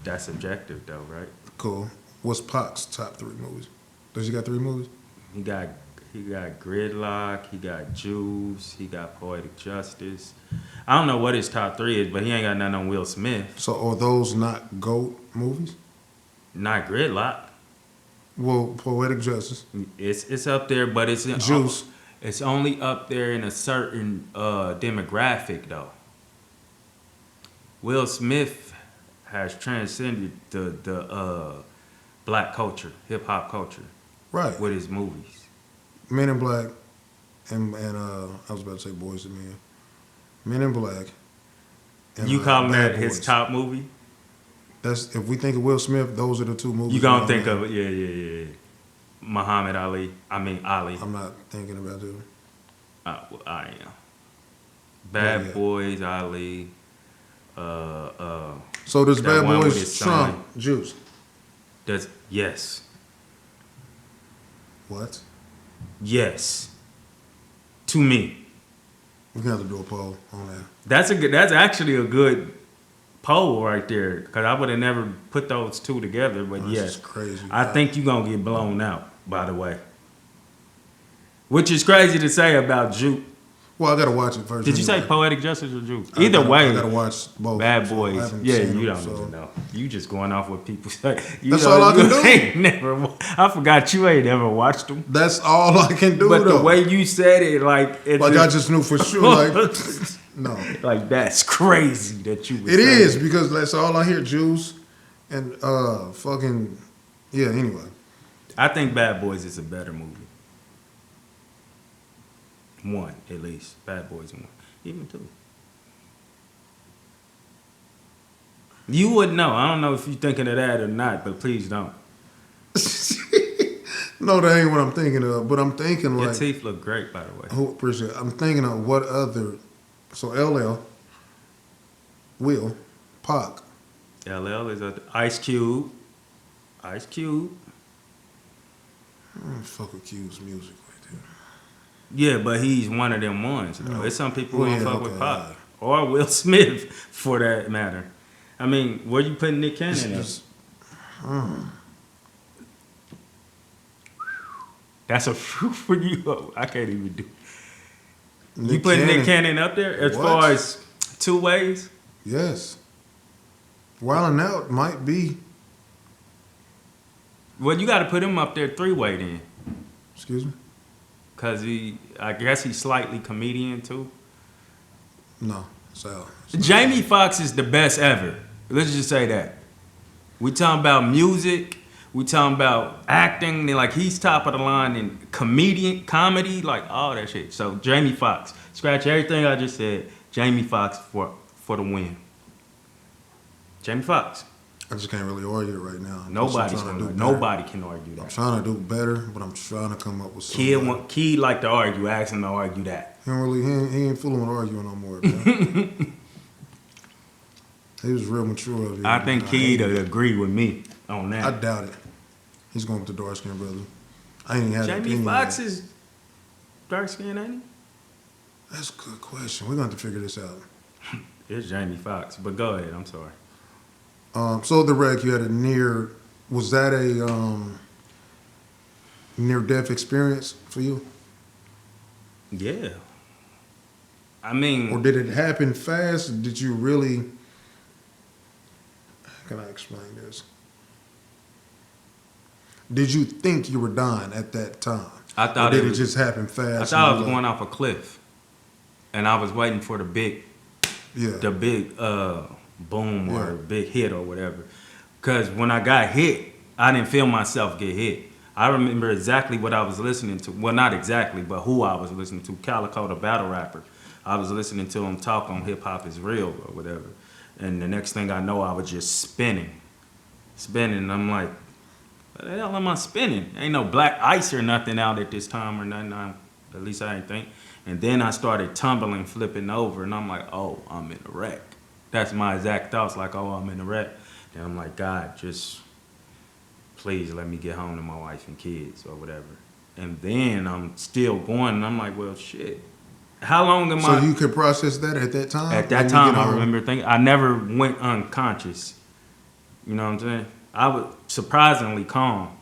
That's subjective, though, right? Cool. What's Pac's top 3 movies? Does he got 3 movies? He got Gridlock. He got Juice. He got Poetic Justice. I don't know what his top 3 is, but he ain't got nothing on Will Smith. So are those not GOAT movies? Not Gridlock. Well, Poetic Justice. It's up there, but it's in Juice. It's only up there in a certain demographic, though. Will Smith has transcended the black culture, hip hop culture, Right. with his movies. Men in Black and I was about to say Boys and Men. Men in Black. And, You calling Bad that his Boys. top movie? That's if we think of Will Smith, those are the 2 movies. You gonna think of it? Yeah. Muhammad Ali. Ali. I'm not thinking about them. Well, I am. Bad Yeah. Boys, Ali. So does That Bad one with Boys his trump son. Juice? Yes. What? Yes. To me. We're gonna have to do a poll on that. That's actually a good poll right there. Cause I would have never put those 2 together, but This yes. is crazy. I think you're gonna get blown out, by the way. Which is crazy to say about Juke. Well, I gotta watch it first. Did you say anyway. Poetic Justice or Juke? I Either way, I gotta watch both. Bad So I Boys. haven't Yeah, seen you them, don't so- even know. You just going off what people say. That's all I can do. Ain't never, I forgot you ain't ever watched them. That's all I can do. But though. the way you said it, like it's I just knew for sure. Like, no, like that's crazy that you. it is because that's all I hear. Juice and fucking yeah. Anyway, I think Bad Boys is a better movie. 1 at least. Bad Boys 1, even 2. You wouldn't know. I don't know if you're thinking of that or not, but please don't. no, that ain't what I'm thinking of. But I'm thinking Your like, teeth look great, by the way. who appreciate? I'm thinking of what other. So LL, Will, Pac. LL is a Ice Cube. Ice Cube. Fuck with Q's music right there. Yeah, but he's one of them ones. Though. There's some people who Well, don't yeah, fuck with okay, Pac. alright. Or Will Smith, for that matter. I mean, where you putting Nick Cannon in? That's a few for you. I can't even do. You putting Nick Cannon up there as What? far as 2 ways? Yes. Wildin' Out might be. Well, you got to put him up there 3-way then, Excuse me. cause I guess he's slightly comedian too. No, so Jamie Foxx is the best ever. Let's just say that. We talking about music. We talking about acting. Like he's top of the line in comedy, like all that shit. So Jamie Foxx, scratch everything I just said. Jamie Foxx for the win. Jamie Foxx. I just can't really argue it right now. Nobody can argue I'm that. trying to do better, but I'm trying to come up with something. Kid like to argue. Ask him to argue that. He ain't fooling with arguing no more, man. He was real mature of you. I think Kid would agree with me on I that. doubt it. He's going with the dark skinned brother. I ain't even had an Jamie opinion Foxx yet. is dark skin, ain't That's a good question. We're going to have to figure this out. he? It's Jamie Foxx. But go ahead. I'm sorry. So the wreck, you had a was that a near-death experience for you? Yeah. I Or mean, did it happen fast? Did you really, how can I explain this? Did you think you were dying at that time? I Or thought did it it was. just happen I fast? thought I and was you going off a cliff, and I was waiting for the big yeah. boom or Yeah. big hit or whatever. Because when I got hit, I didn't feel myself get hit. I remember exactly what I was listening to. Well, not exactly, but who I was listening to. Calico, the battle rapper. I was listening to him talk on Hip Hop Is Real or whatever. And the next thing I know, I was just spinning. And I'm like, what the hell am I spinning? Ain't no black ice or nothing out at this time or nothing. At least I ain't think. And then I started tumbling, flipping over, and I'm like, oh, I'm in a wreck. That's my exact thoughts, like, oh, I'm in a wreck. Then I'm like, God, just please let me get home to my wife and kids or whatever. And then I'm still going, and I'm like, well, shit. How long am So I? you could process that at that time? At that When you time, get I home? remember thinking, I never went unconscious. You know what I'm saying? I was surprisingly calm.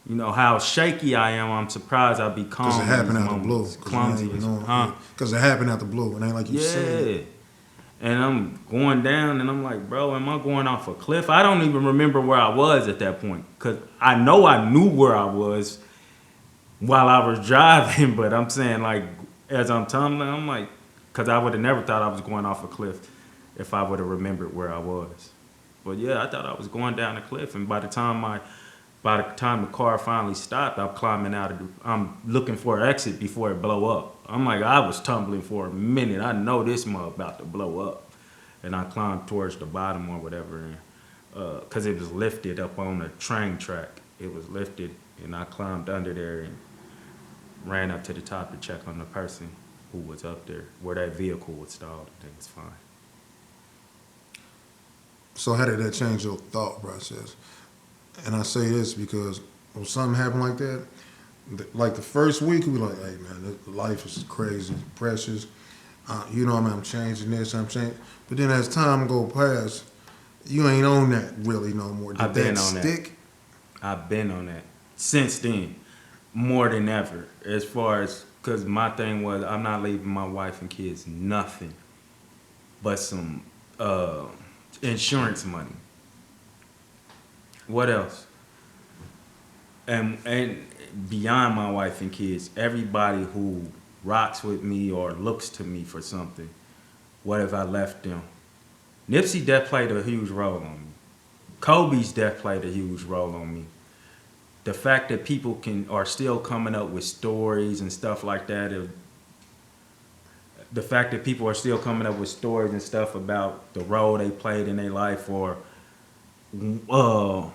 You know how shaky I am. I'm surprised I'd be calm. Because it in happened these out the blue. moments. Because you ain't Clumsy, even know. huh? Because it happened out the blue. It ain't like you said it. Yeah. And I'm going down, and I'm like, bro, am I going off a cliff? I don't even remember where I was at that point, because I know I knew where I was while I was driving, but I'm saying, like, as I'm tumbling, I'm like, because I would have never thought I was going off a cliff if I would have remembered where I was. But yeah, I thought I was going down a cliff, and by the time the car finally stopped, I'm climbing out of I'm looking for an exit before it blow up. I'm like, I was tumbling for a minute. I know this mug about to blow up. And I climbed towards the bottom or whatever, and because it was lifted up on the train track. It was lifted, and I climbed under there and ran up to the top to check on the person who was up there, where that vehicle was stalled. It was fine. So how did that change your thought process? And I say this because when something happened like that, like the first week, we like, hey man, life is crazy, precious. You know, I'm changing this, I'm changing. But then as time go past, you ain't on that really no more. Did I've been that on stick? I've been on that since then, more than ever. As far as, because my thing was, I'm not leaving my wife and kids nothing but some insurance money. What else? And beyond my wife and kids, everybody who rocks with me or looks to me for something, what if I left them? Nipsey death played a huge role on me. Kobe's death played a huge role on me. The fact that people are still coming up with stories and stuff like that. The fact that people are still coming up with stories and stuff about the role they played in their life, or the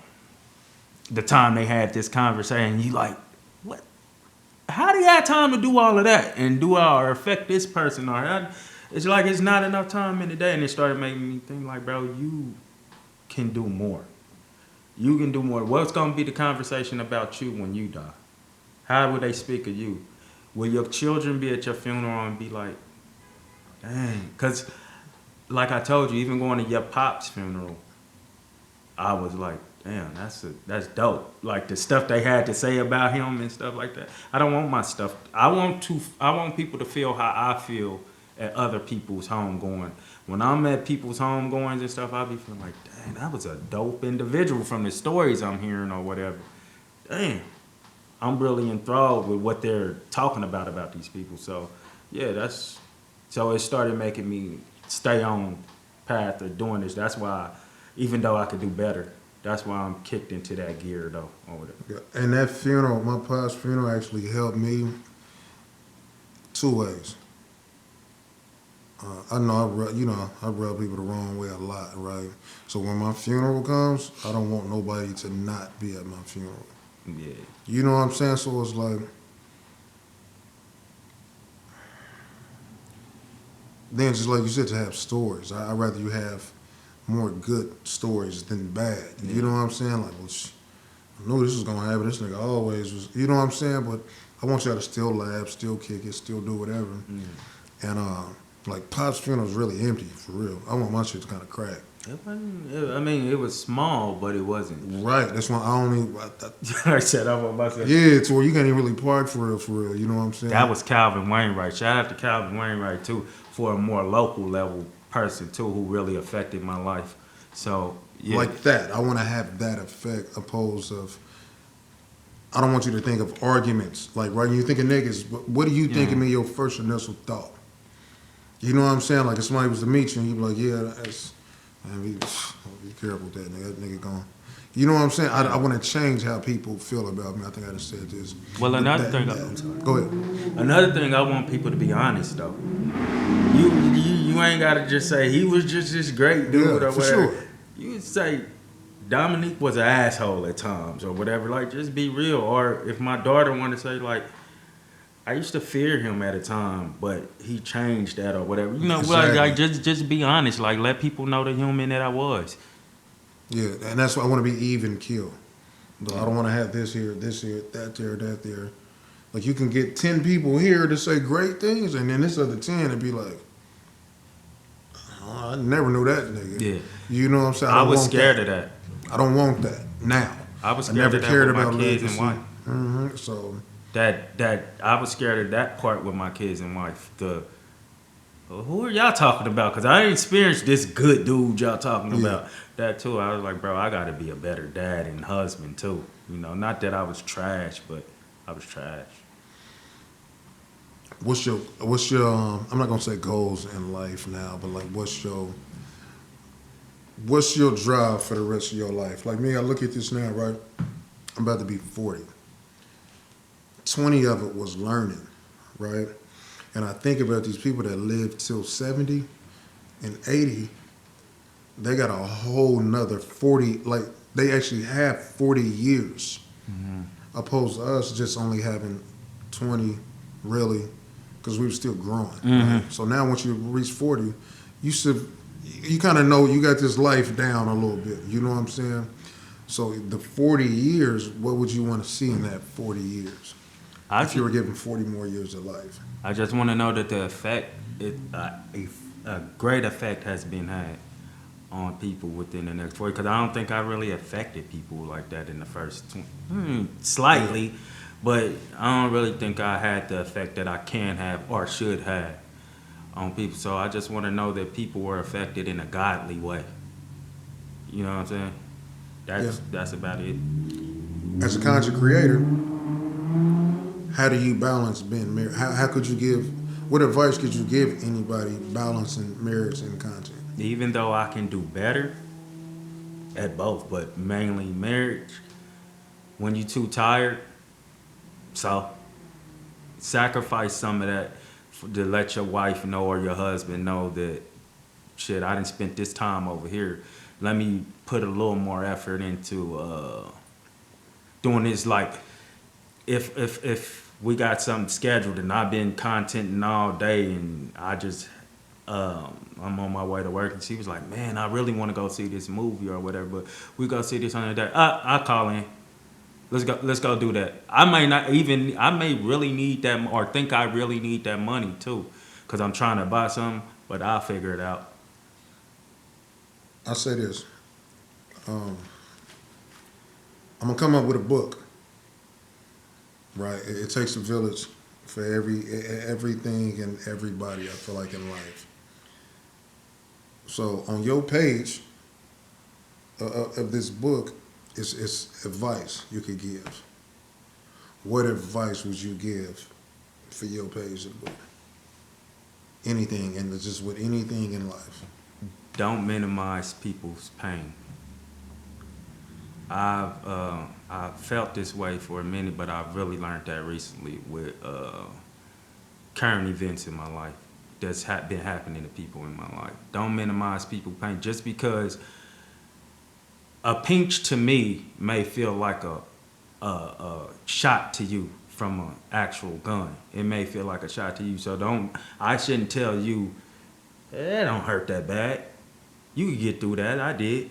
time they had this conversation, you like, what? How do you have time to do all of that and do or affect this person? It's like it's not enough time in the day, and it started making me think like, bro, you can do more. You can do more. What's gonna be the conversation about you when you die? How would they speak of you? Will your children be at your funeral and be like, dang? Because, like I told you, even going to your pop's funeral, I was like, damn, that's dope. Like the stuff they had to say about him and stuff like that. I don't want my stuff. I want people to feel how I feel at other people's homegoing. When I'm at people's homegoings and stuff, I'll be feeling like, dang, that was a dope individual from the stories I'm hearing or whatever. Damn, I'm really enthralled with what they're talking about these people. So, yeah, so it started making me stay on path of doing this. That's why, even though I could do better, that's why I'm kicked into that gear though. Over there. Yeah. And that funeral, my pop's funeral, actually helped me two ways. I know I rub people the wrong way a lot, right? So when my funeral comes, I don't want nobody to not be at my funeral. Yeah. You know what I'm saying? So it's like, then just like you said, to have stories. I'd rather you have more good stories than bad. You know what I'm saying? Like, well, I knew this was gonna happen. This nigga always was. You know what I'm saying? But I want y'all to still laugh, still kick it, still do whatever. And like Pop's funeral was really empty for real. I want my shit to kind of crack. It wasn't, I mean, it was small, but it wasn't. Right. That's why I only. I said I want myself. Yeah, to where you can't even really park for real, for real. You know what I'm saying? That was Calvin Wainwright. Shout out to Calvin Wainwright too, for a more local level person too, who really affected my life. So yeah, Like that. I want to have that effect opposed of. I don't want you to think of arguments. Like, right, when you think of niggas, what do you think of me, your first initial thought? You know what I'm saying? Like, if somebody was to meet you and you'd be like, yeah, that's, man, be careful with that nigga. That nigga gone. You know what I'm saying? I want to change how people feel about me. I think I just said this. well, another thing. I'm sorry. Go ahead. Another thing, I want people to be honest though. You ain't gotta just say he was just this great dude Yeah, or for whatever. sure. You could say Dominique was an asshole at times or whatever. Like, just be real. Or if my daughter wanted to say, like, I used to fear him at a time, but he changed that or whatever. You know, Exactly. like just be honest. Like, let people know the human that I was. Yeah, and that's why I want to be even kill. I don't want to have this here, that there, that there. Like, you can get 10 people here to say great things, and then this other 10 and be like, oh, I never knew that nigga. Yeah. You know what I'm saying? I don't was want scared that. of that. I don't want that now. I was I scared never of that cared with my about kids and legacy. wife. So, That I was scared of that part with my kids and wife. Who are y'all talking about? Because I ain't experienced this good dude y'all talking about. That too. I was like, bro, I got to be a better dad and husband too. You know, not that I was trash, but I was trash. what's your I'm not gonna say goals in life now, but like what's your drive for the rest of your life? Like me, I look at this now, right? I'm about to be 40. 20 of it was learning, right? And I think about these people that live till 70 and 80, they got a whole nother 40, like they actually have 40 years, opposed to us just only having 20, really, because we were still growing. Right? So now once you reach 40, you kind of know you got this life down a little bit. You know what I'm saying? So the 40 years, what would you want to see in that 40 years? If you were given 40 more years of life. I just want to know that the effect, a great effect has been had on people within the next 40. Because I don't think I really affected people like that in the first 20. Slightly, but I don't really think I had the effect that I can have or should have on people. So I just want to know that people were affected in a godly way. You know what I'm saying? That's about it. As a content creator, how do you balance being married? How could you what advice could you give anybody balancing marriage and content? Even though I can do better at both, but mainly marriage, when you're too tired, so sacrifice some of that to let your wife know or your husband know that, shit, I done spent this time over here. Let me put a little more effort into doing this. Like, if we got something scheduled and I've been contenting all day and I just I'm on my way to work and she was like, man, I really want to go see this movie or whatever, but we go see this on the day. I'll call in. Let's go do that. I may really need that or think I really need that money too, because I'm trying to buy something, but I'll figure it out. I'll say this. I'm gonna come up with a book. Right, it takes a village for everything and everybody. I feel like in life. So on your page of this book, it's advice you could give. What advice would you give for your page of the book? Anything, and it's just with anything in life. Don't minimize people's pain. I've felt this way for a minute, but I've really learned that recently with current events in my life that's been happening to people in my life. Don't minimize people's pain. Just because a pinch to me may feel like a shot to you from an actual gun. It may feel like a shot to you. So I shouldn't tell you, it don't hurt that bad. You can get through that. I did.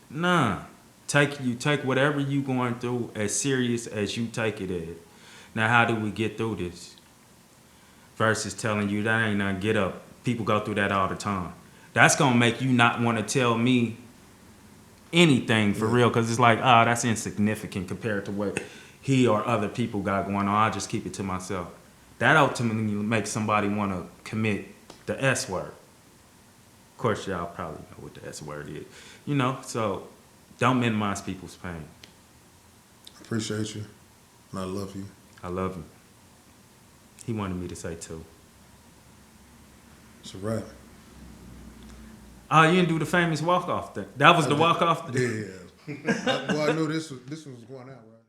Nah. Take whatever you going through as serious as you take it as. Now, how do we get through this? Versus telling you that ain't nothing, get up. People go through that all the time. That's gonna make you not want to tell me anything for real, because it's like, oh, that's insignificant compared to what he or other people got going on. I'll just keep it to myself. That ultimately makes somebody want to commit the S word. Of course, y'all probably know what the S word is. You know, so don't minimize people's pain. I appreciate you, and I love you. I love him. He wanted me to say too. It's a wrap. Oh, you didn't do the famous walk-off thing. That was the walk-off thing? Yeah. Well, I knew this was going out, right?